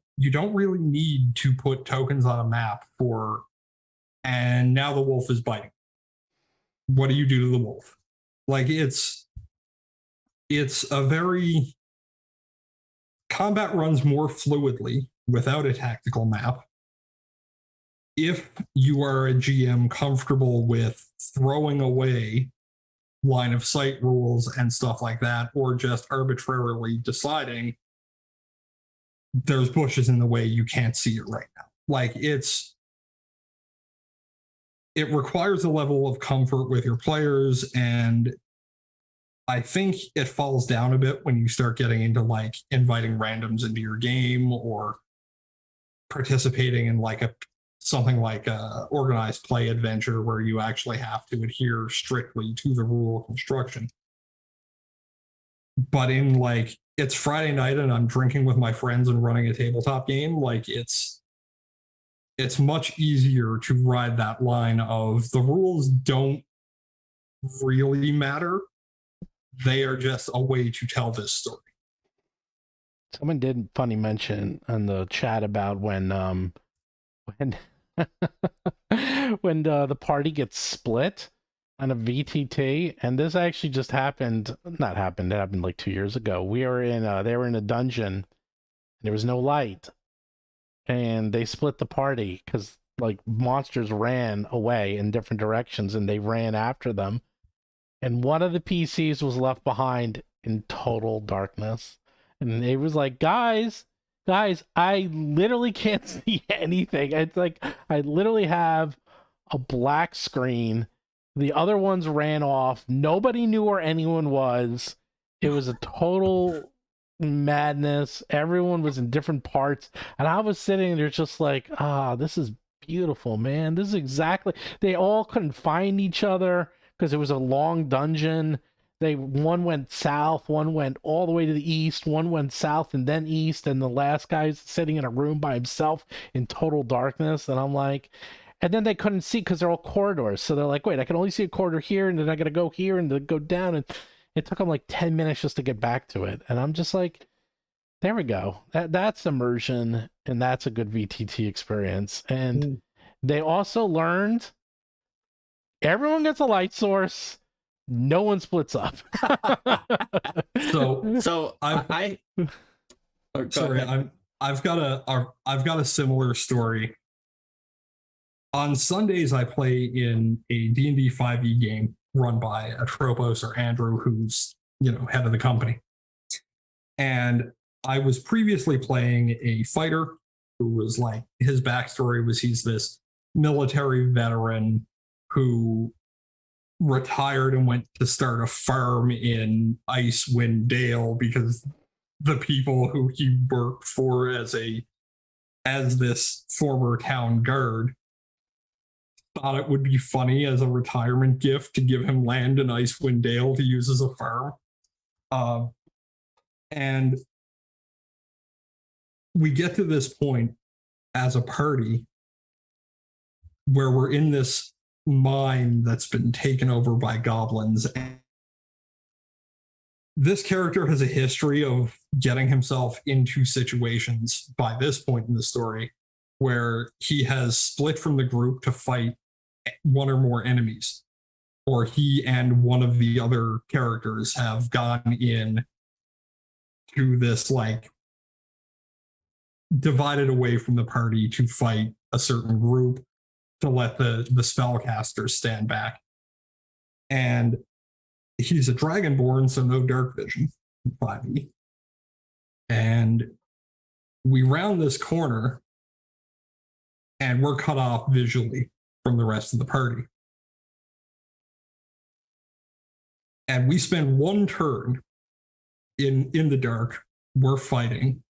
really need to put tokens on a map for, and now the wolf is biting. What do you do to the wolf? Like it's a very, combat runs more fluidly without a tactical map. If you are a GM comfortable with throwing away line of sight rules and stuff like that, or just arbitrarily deciding there's bushes in the way, you can't see it right now. Like it requires a level of comfort with your players, and I think it falls down a bit when you start getting into like inviting randoms into your game or participating in like something like a organized play adventure where you actually have to adhere strictly to the rule construction. But in like, it's Friday night and I'm drinking with my friends and running a tabletop game, like it's much easier to ride that line of the rules don't really matter. They are just a way to tell this story. Someone did funny mention in the chat about when when the party gets split on a VTT, and this actually just happened. It happened like 2 years ago. We were in they were in a dungeon, and there was no light, and they split the party because like monsters ran away in different directions, and they ran after them, and one of the PCs was left behind in total darkness, and it was like, guys, I literally can't see anything. It's like I literally have a black screen. The other ones ran off. Nobody knew where anyone was. It was a total madness. Everyone was in different parts, and I was sitting there just like, this is beautiful, man. This is exactly. They all couldn't find each other because it was a long dungeon. One went south, one went all the way to the east, one went south and then east, and the last guy's sitting in a room by himself in total darkness. And I'm like, and then they couldn't see because they're all corridors. So they're like, wait, I can only see a corridor here, and then I got to go here and then go down. And it took them like 10 minutes just to get back to it. And I'm just like, there we go. That's immersion, and that's a good VTT experience. And they also learned everyone gets a light source. No one splits up. So I've got a similar story. On Sundays, I play in a D&D 5e game run by Atropos or Andrew, who's head of the company. And I was previously playing a fighter who was like, his backstory was he's this military veteran who retired and went to start a farm in Icewind Dale because the people who he worked for as this former town guard thought it would be funny as a retirement gift to give him land in Icewind Dale to use as a farm. And we get to this point as a party where we're in this mine that's been taken over by goblins. And this character has a history of getting himself into situations by this point in the story where he has split from the group to fight one or more enemies, or he and one of the other characters have gone in to this like divided away from the party to fight a certain group to let the spellcasters stand back. And he's a dragonborn, so no dark vision, 5e. And we round this corner and we're cut off visually from the rest of the party. And we spend one turn in the dark. We're fighting.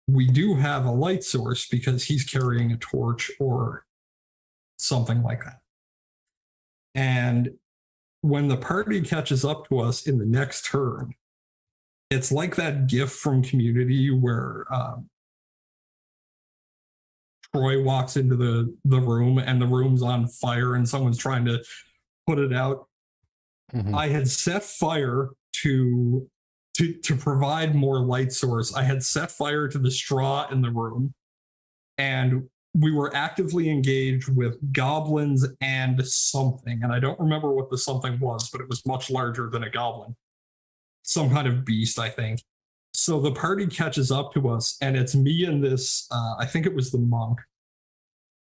We do have a light source because he's carrying a torch or something like that. And when the party catches up to us in the next turn, it's like that gif from Community where Troy walks into the room and the room's on fire and someone's trying to put it out. Mm-hmm. I had set fire to provide more light source. I had set fire to the straw in the room, and we were actively engaged with goblins and something, and I don't remember what the something was, but it was much larger than a goblin. Some kind of beast, I think. So the party catches up to us, and it's me and this, I think it was the monk,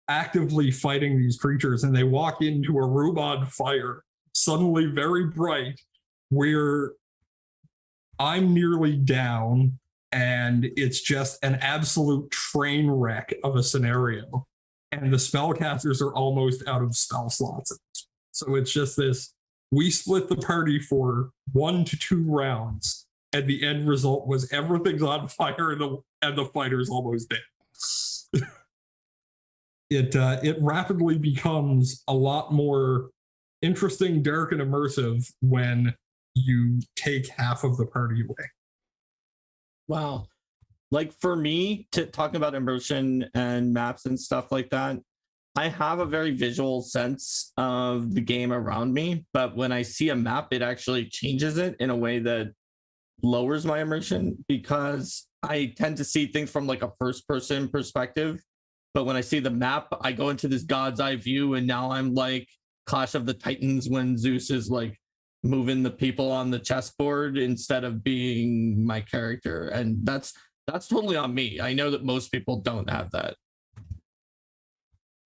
actively fighting these creatures, and they walk into a room on fire, suddenly very bright, where I'm nearly down, and it's just an absolute train wreck of a scenario. And the spellcasters are almost out of spell slots. So it's just this, we split the party for 1 to 2 rounds, and the end result was everything's on fire and the fighter's almost dead. It rapidly becomes a lot more interesting, dark, and immersive when you take half of the party away. Wow. Like for me, talking about immersion and maps and stuff like that, I have a very visual sense of the game around me, but when I see a map, it actually changes it in a way that lowers my immersion, because I tend to see things from like a first person perspective. But when I see the map, I go into this God's eye view, and now I'm like Clash of the Titans when Zeus is like moving the people on the chessboard instead of being my character. And that's totally on me. I know that most people don't have that.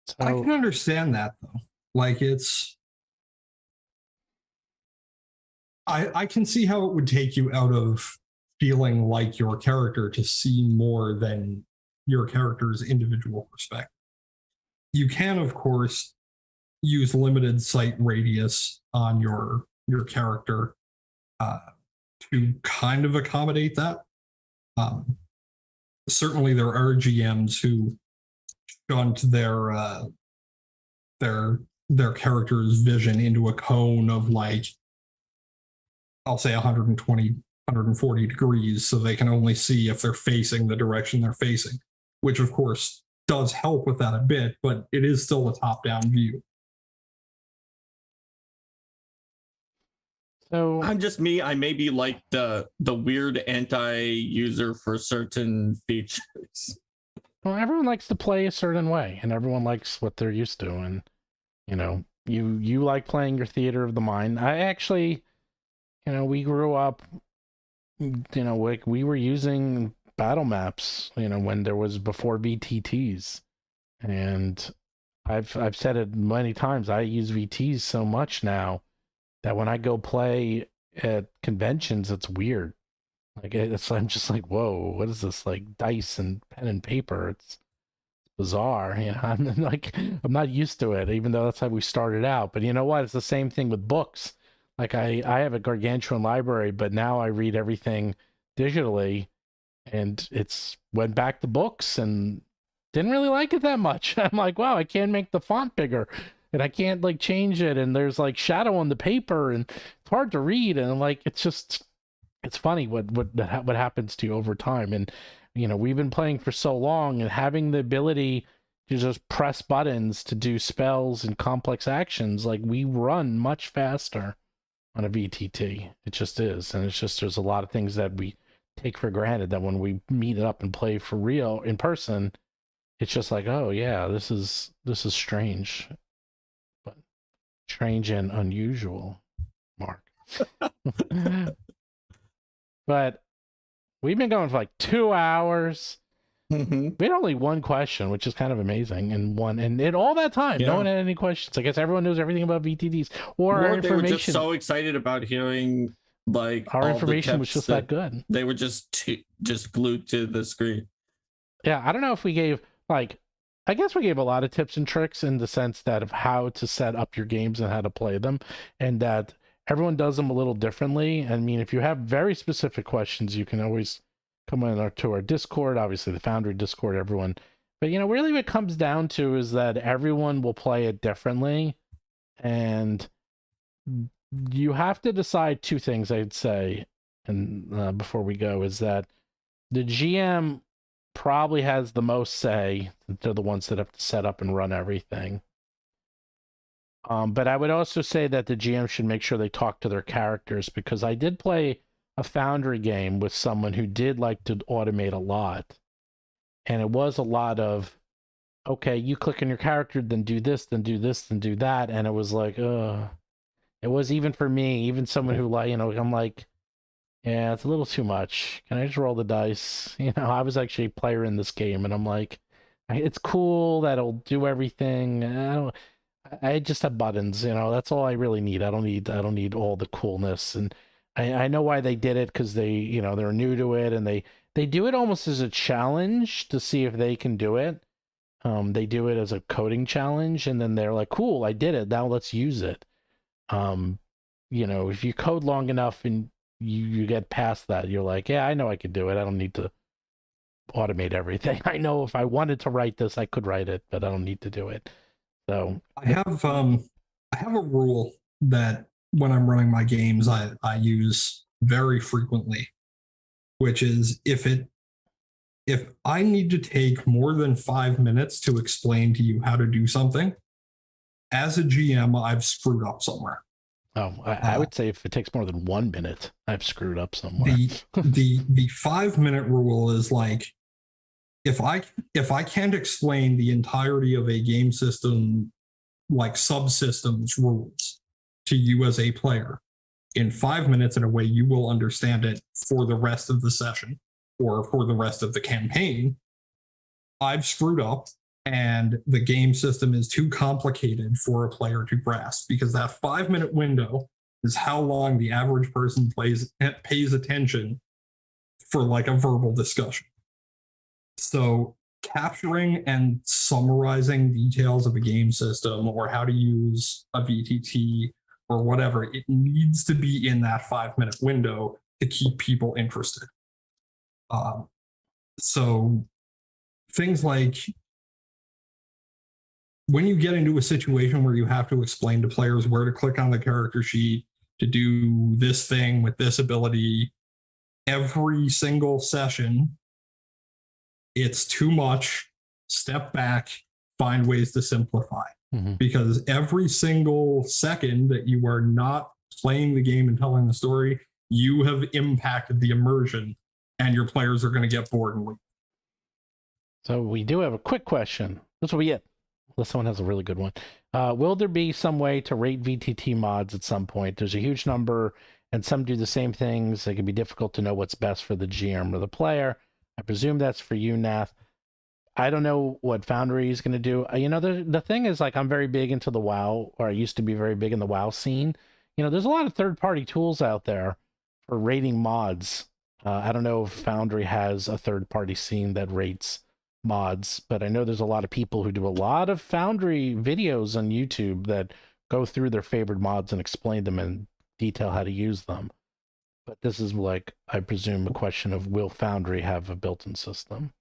So, I can understand that though. Like I can see how it would take you out of feeling like your character to see more than your character's individual perspective. You can, of course, use limited sight radius on your character to kind of accommodate that. Certainly there are GMs who shunt their character's vision into a cone of like, I'll say 120, 140 degrees, so they can only see if they're facing the direction they're facing, which of course does help with that a bit, but it is still a top-down view. So I'm just me. I may be like the weird anti-user for certain features. Well, everyone likes to play a certain way, and everyone likes what they're used to. And you like playing your theater of the mind. I actually, we grew up, we were using battle maps, when there was before VTTs, and I've said it many times. I use VTs so much now that when I go play at conventions, it's weird. Like I'm just like, whoa, what is this? Like dice and pen and paper. It's bizarre. You know, I'm like, I'm not used to it, even though that's how we started out. But you know what? It's the same thing with books. Like I have a gargantuan library, but now I read everything digitally, and it's went back to books and didn't really like it that much. I'm like, wow, I can't make the font bigger, and I can't like change it, and there's like shadow on the paper, and it's hard to read, and I'm like, it's just, it's funny what happens to you over time. And you know, we've been playing for so long, and having the ability to just press buttons to do spells and complex actions, like we run much faster on a VTT. It just is. And it's just, there's a lot of things that we take for granted that when we meet up and play for real in person, it's just like, oh yeah, this is strange, but strange and unusual, Mark. But we've been going for like 2 hours. Mhm. We had only one question, which is kind of amazing, and in all that time, no Yeah. one had any questions. I guess everyone knows everything about VTTs, or our Or they were just information. so excited about hearing like Our all the information was tips just that good. they were just glued to the screen. Yeah, I don't know if we gave, like, I guess we gave a lot of tips and tricks in the sense that of how to set up your games and how to play them, and that everyone does them a little differently. I mean, if you have very specific questions, you can always come on to our Discord, obviously the Foundry Discord, everyone. But, you know, really what it comes down to is that everyone will play it differently, and you have to decide two things, I'd say, and before we go, is that the GM probably has the most say. They're the ones that have to set up and run everything. But I would also say that the GM should make sure they talk to their characters, because I did play a Foundry game with someone who did like to automate a lot. And it was a lot of, okay, you click on your character, then do this, then do this, then do that. And it was like, it was, even for me, even someone who, like, you know, I'm like, yeah, it's a little too much. Can I just roll the dice? You know, I was actually a player in this game, and I'm like, it's cool that it'll do everything. I just have buttons, you know. That's all I really need. I don't need all the coolness. And I know why they did it, because they, you know, they're new to it, and they do it almost as a challenge to see if they can do it. They do it as a coding challenge, and then they're like, cool, I did it. Now let's use it. You know, if you code long enough and you get past that, you're like, yeah, I know I could do it. I don't need to automate everything. I know if I wanted to write this, I could write it, but I don't need to do it. So I have a rule that when I'm running my games I use very frequently, which is if I need to take more than 5 minutes to explain to you how to do something, as a GM, I've screwed up somewhere. oh, I would say if it takes more than 1 minute, I've screwed up somewhere. The 5 minute rule is like, if I can't explain the entirety of a game system, like subsystems rules, to you as a player in 5 minutes in a way you will understand it for the rest of the session or for the rest of the campaign, I've screwed up, and the game system is too complicated for a player to grasp, because that 5 minute window is how long the average person pays attention for like a verbal discussion. So capturing and summarizing details of a game system or how to use a VTT or whatever, it needs to be in that 5 minute window to keep people interested. So things like when you get into a situation where you have to explain to players where to click on the character sheet to do this thing with this ability, every single session, it's too much. Step back, find ways to simplify. Mm-hmm. Because every single second that you are not playing the game and telling the story, you have impacted the immersion, and your players are going to get bored and leave. So we do have a quick question. This will be it, unless someone has a really good one. Will there be some way to rate VTT mods at some point? There's a huge number, and some do the same things. It can be difficult to know what's best for the GM or the player. I presume that's for you, Nath. I don't know what Foundry is going to do. You know, the thing is, like, I'm very big into the WoW, or I used to be very big in the WoW scene. You know, there's a lot of third-party tools out there for rating mods. I don't know if Foundry has a third-party scene that rates mods, but I know there's a lot of people who do a lot of Foundry videos on YouTube that go through their favorite mods and explain them in detail how to use them. But this is like, I presume, a question of will Foundry have a built-in system?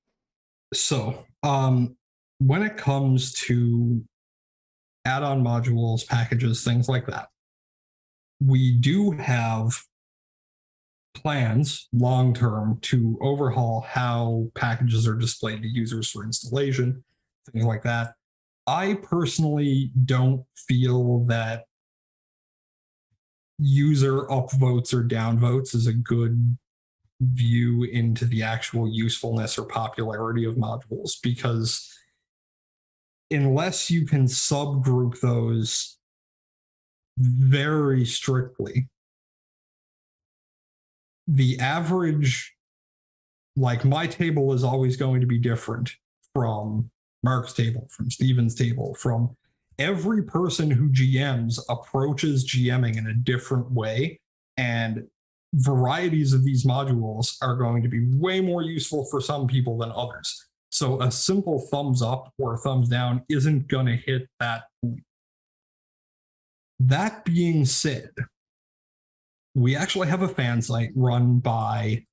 So, when it comes to add-on modules, packages, things like that, we do have plans long-term to overhaul how packages are displayed to users for installation, things like that. I personally don't feel that user upvotes or downvotes is a good view into the actual usefulness or popularity of modules, because unless you can subgroup those very strictly, the average, like my table is always going to be different from Mark's table, from Steven's table, from every person who GMs approaches GMing in a different way. And varieties of these modules are going to be way more useful for some people than others. So a simple thumbs up or a thumbs down isn't going to hit that point. That being said, we actually have a fan site run by,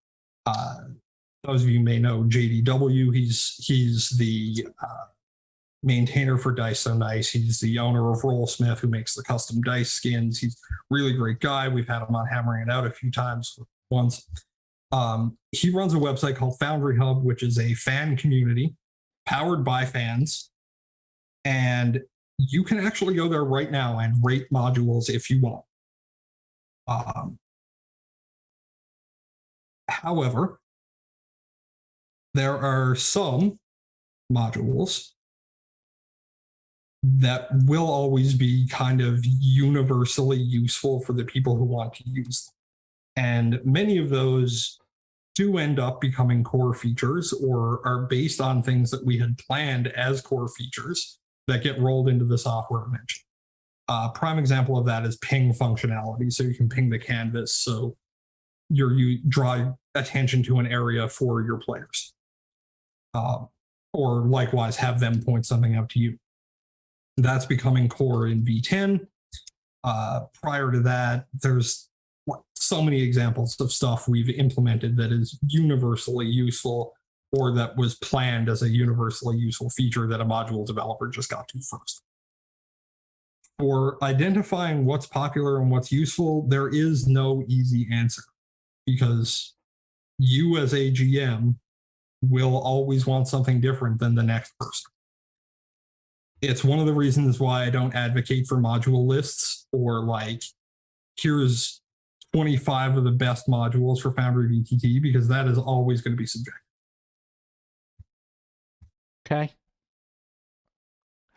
those of you may know JDW. He's the maintainer for Dice So Nice. He's the owner of Rollsmith, who makes the custom dice skins. He's a really great guy. We've had him on Hammering It Out a few times once. He runs a website called Foundry Hub, which is a fan community powered by fans. And you can actually go there right now and rate modules if you want. However, there are some modules that will always be kind of universally useful for the people who want to use them. And many of those do end up becoming core features or are based on things that we had planned as core features that get rolled into the software eventually. Prime example of that is ping functionality. So you can ping the canvas so you draw attention to an area for your players. Or likewise have them point something out to you. That's becoming core in V10. Prior to that, there's so many examples of stuff we've implemented that is universally useful or that was planned as a universally useful feature that a module developer just got to first. For identifying what's popular and what's useful, there is no easy answer, because you as a GM will always want something different than the next person. It's one of the reasons why I don't advocate for module lists or like, here's 25 of the best modules for Foundry VTT, because that is always going to be subjective. Okay.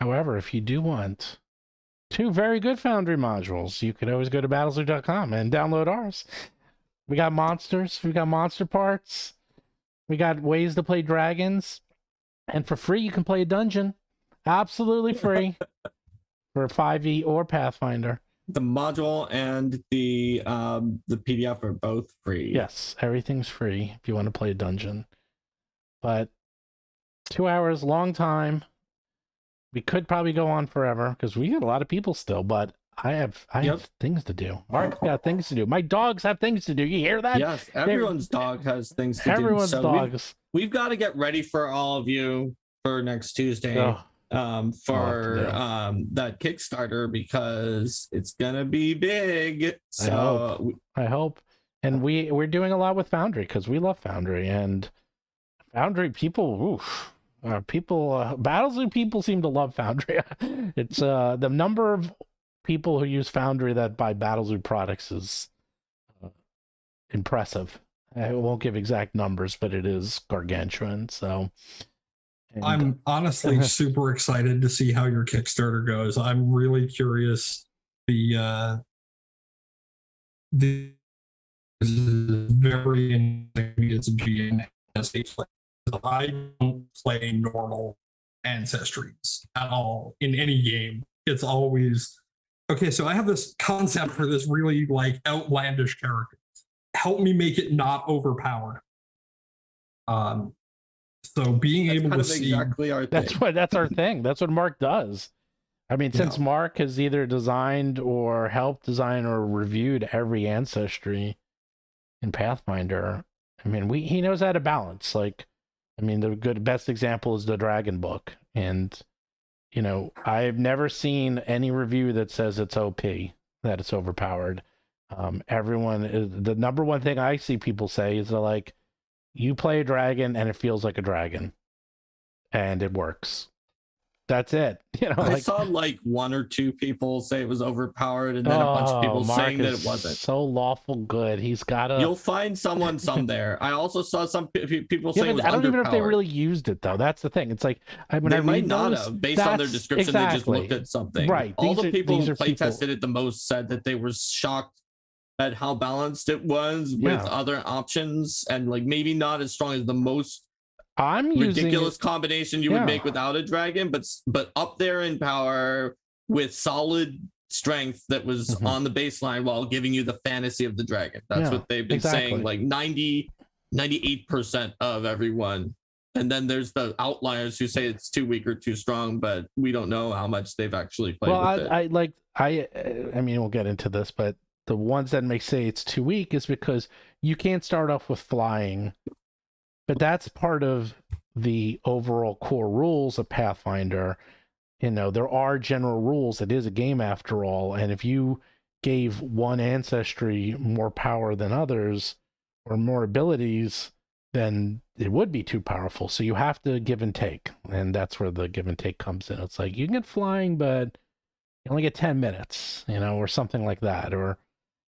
However, if you do want two very good Foundry modules, you could always go to battlezoo.com and download ours. We got monsters, we got monster parts, we got ways to play dragons, and for free you can play a dungeon. Absolutely free for 5e or Pathfinder. The module and the PDF are both free. Yes, everything's free if you want to play a dungeon. But 2 hours, long time. We could probably go on forever because we got a lot of people still, but I have things to do. Mark's got things to do. My dogs have things to do. You hear that? Yes, everyone's dog has things to do. Everyone's dogs. We've got to get ready for all of you for next Tuesday. That Kickstarter, because it's gonna be big. So I hope. And we're doing a lot with Foundry because we love Foundry, and Foundry people, Battlezoo people seem to love Foundry. It's the number of people who use Foundry that buy Battlezoo products is impressive. I won't give exact numbers, but it is gargantuan. So I'm honestly super excited to see how your Kickstarter goes. I'm really curious. The very interesting as a GM as a player. I don't play normal ancestries at all in any game. It's always okay. So I have this concept for this really like outlandish character. Help me make it not overpowered. So being That's able kind to of see exactly our thing. That's our thing. That's what Mark does. I mean, since Yeah. Mark has either designed or helped design or reviewed every ancestry in Pathfinder, I mean, he knows how to balance. Like, I mean, the best example is the Dragon book, and you know, I've never seen any review that says it's OP, that it's overpowered. Everyone is, the number one thing I see people say is they're like, you play a dragon and it feels like a dragon, and it works. That's it. You know, I like, saw like one or two people say it was overpowered, and then a bunch of people Mark saying that is it wasn't. so lawful good. He's got a. You'll find someone some there. I also saw some people Yeah, saying it was but I don't even know if they underpowered. really used it though. That's the thing. It's like when They I might read not those, have, based on their that's description. They just looked exactly at something. right. All the people these who are play people. tested it the most said that they were shocked at how balanced it was with Yeah. other options, and like maybe not as strong as the most I'm using ridiculous combination you Yeah. would make without a dragon, but up there in power with solid strength that was Mhm. on the baseline while giving you the fantasy of the dragon. That's Yeah, what they've been exactly. saying, like 98% of everyone. And then there's the outliers who say it's too weak or too strong, but we don't know how much they've actually played Well, with it. I mean, we'll get into this, but the ones that may say it's too weak is because you can't start off with flying, but that's part of the overall core rules of Pathfinder. You know, there are general rules. It is a game after all, and if you gave one ancestry more power than others or more abilities, then it would be too powerful. So you have to give and take, and that's where the give and take comes in. It's like you can get flying, but you only get 10 minutes, you know, or something like that. Or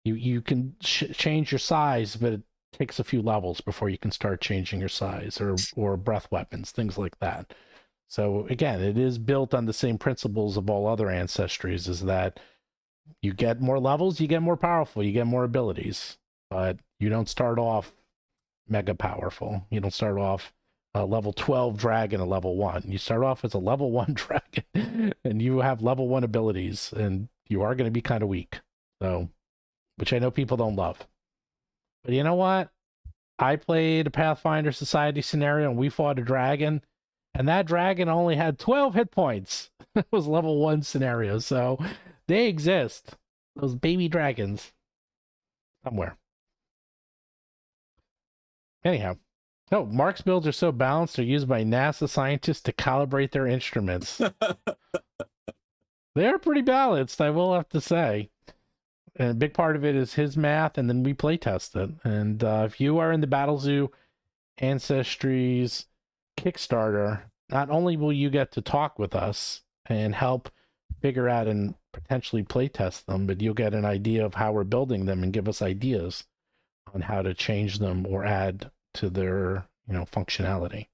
you can change your size, but it takes a few levels before you can start changing your size, or breath weapons, things like that. So again, it is built on the same principles of all other ancestries, is that you get more levels, you get more powerful, you get more abilities, but you don't start off mega powerful. You don't start off a level 12 dragon at level 1. You start off as a level 1 dragon and you have level 1 abilities, and you are going to be kind of weak. So, which I know people don't love. But you know what? I played a Pathfinder Society scenario and we fought a dragon, and that dragon only had 12 hit points. It was level 1 scenario. So they exist. Those baby dragons somewhere. Anyhow, no, Mark's builds are so balanced, they're used by NASA scientists to calibrate their instruments. They're pretty balanced, I will have to say. And a big part of it is his math, and then we play test it. And if you are in the Battle Zoo Ancestries Kickstarter, not only will you get to talk with us and help figure out and potentially play test them, but you'll get an idea of how we're building them and give us ideas on how to change them or add to their, you know, functionality.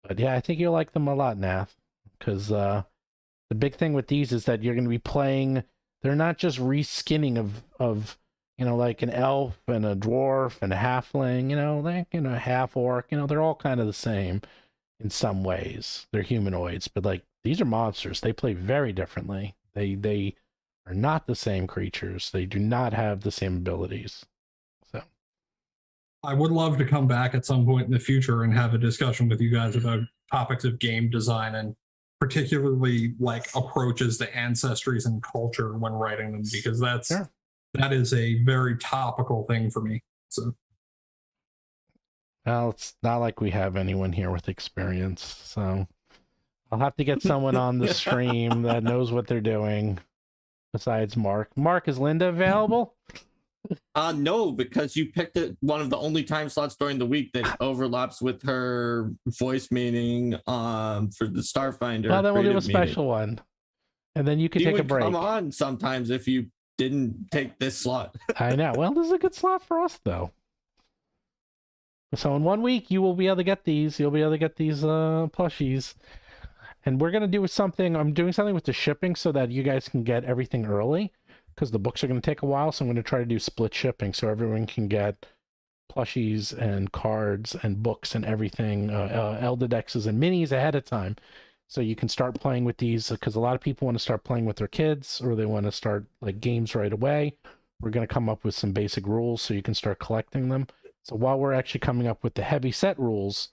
But yeah, I think you'll like them a lot, Nath, because the big thing with these is that you're going to be playing. They're not just reskinning of you know, like an elf and a dwarf and a halfling, you know, like, you know, half orc, you know, they're all kind of the same in some ways. They're humanoids, but like these are monsters. They play very differently. They are not the same creatures. They do not have the same abilities. So I would love to come back at some point in the future and have a discussion with you guys about topics of game design, and particularly like approaches to ancestries and culture when writing them, because that is a very topical thing for me. So, well, it's not like we have anyone here with experience, so I'll have to get someone on the stream that knows what they're doing besides Mark. Mark, is Linda available? No, because you picked one of the only time slots during the week that overlaps with her voice meeting for the Starfinder. Well, then we'll do a creative meeting. special one, and then you can She take a would break. come on sometimes if you didn't take this slot. I know. Well, this is a good slot for us, though. So in 1 week, you will be able to get these. You'll be able to get these plushies. And we're going to do something. I'm doing something with the shipping so that you guys can get everything early, because the books are going to take a while. So I'm going to try to do split shipping so everyone can get plushies and cards and books and everything, Elder Dexes and minis ahead of time. So you can start playing with these, because a lot of people want to start playing with their kids, or they want to start like games right away. We're going to come up with some basic rules so you can start collecting them. So while we're actually coming up with the heavy set rules,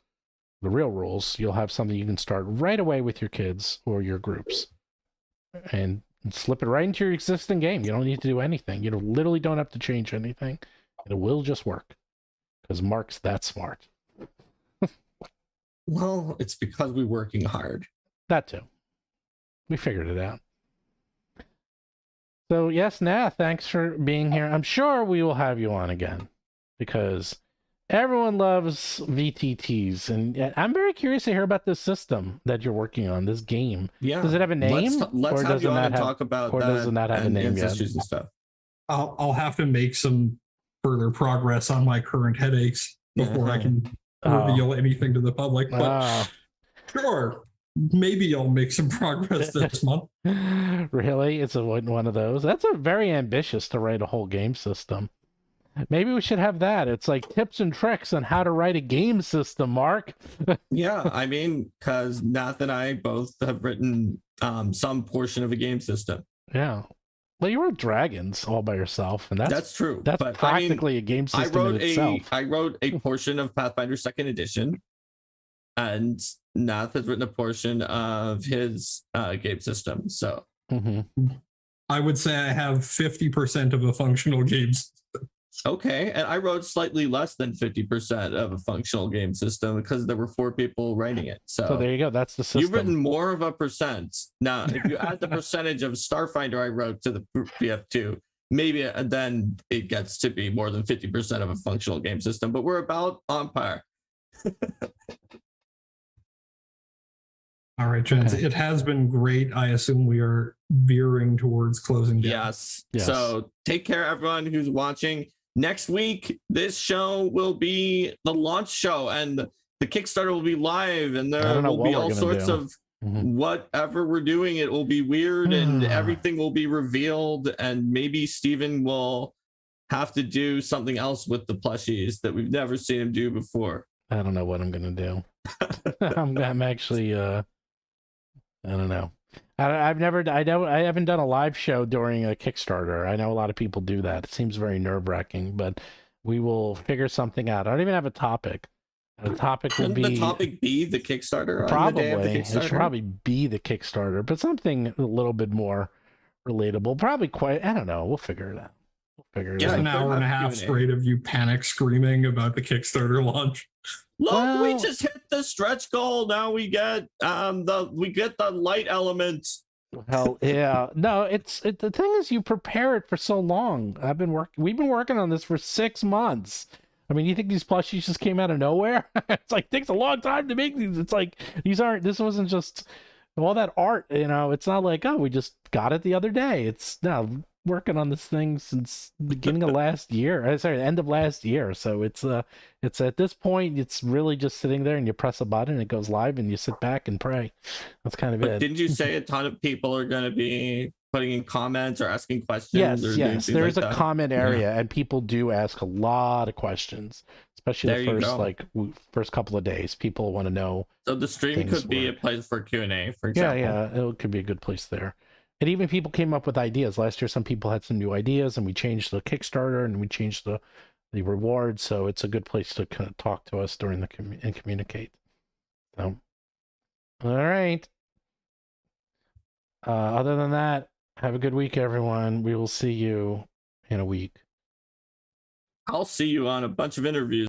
the real rules, you'll have something you can start right away with your kids or your groups and slip it right into your existing game. You don't need to do anything. You literally don't have to change anything. It will just work because Mark's that smart. Well, it's because we're working hard. That too. We figured it out. So yes, Nath, thanks for being here. I'm sure we will have you on again because everyone loves VTTs, and I'm very curious to hear about this system that you're working on, this game. Yeah. Does it have a name? Let's or have does you it on not and have, talk about or that does it not have a and name yet? ancestries and stuff. I'll have to make some further progress on my current headaches before I can reveal anything to the public. But sure, maybe I'll make some progress this month. Really? It's one of those? That's a very ambitious to write a whole game system. Maybe we should have that. It's like tips and tricks on how to write a game system, Mark. Yeah, I mean, because Nath and I both have written some portion of a game system. Yeah. Well, you wrote Dragons all by yourself, and that's true. That's but practically a game system in itself. I wrote a portion of Pathfinder 2nd Edition, and Nath has written a portion of his game system. So I would say I have 50% of a functional game system. Okay, and I wrote slightly less than 50% of a functional game system because there were 4 people writing it. So there you go. That's the system. You've written more of a percent. Now, if you add the percentage of Starfinder I wrote to the BF2, maybe then it gets to be more than 50% of a functional game system. But we're about on par. All right, gents. Okay. It has been great. I assume we are veering towards closing down. Yes. So take care, everyone who's watching. Next week, this show will be the launch show, and the Kickstarter will be live, and there will be all sorts of whatever we're doing. It will be weird, and everything will be revealed, and maybe Steven will have to do something else with the plushies that we've never seen him do before. I don't know what I'm going to do. I'm actually, I don't know. I haven't done a live show during a Kickstarter. I know a lot of people do that. It seems very nerve-wracking, but we will figure something out. I don't even have a topic. The topic will Shouldn't the topic be the Kickstarter? Probably. On the day of the Kickstarter? It should probably be the Kickstarter, but something a little bit more relatable. Probably quite, I don't know. We'll figure it out. An hour and a half straight of you panic screaming about the Kickstarter launch. Look, we just hit the stretch goal. Now we get the light elements. Hell yeah. No, the thing is, you prepare it for so long. We've been working on this for 6 months. I mean, you think these plushies just came out of nowhere? It's like, takes a long time to make these. It's like, this wasn't just all that art, it's not like, oh, we just got it the other day. It's now working on this thing since beginning of last year. Sorry, end of last year. So it's at this point, it's really just sitting there and you press a button, it goes live, and you sit back and pray. That's kind of it. Didn't you say a ton of people are going to be putting in comments or asking questions? Yes. There's a comment area, and people do ask a lot of questions, especially the first couple of days. People want to know. So the stream could be a place for Q&A, for example. Yeah, it could be a good place there. And even people came up with ideas. Last year, some people had some new ideas, and we changed the Kickstarter, and we changed the rewards. So it's a good place to kind of talk to us during and communicate. So, all right. Other than that, have a good week, everyone. We will see you in a week. I'll see you on a bunch of interviews.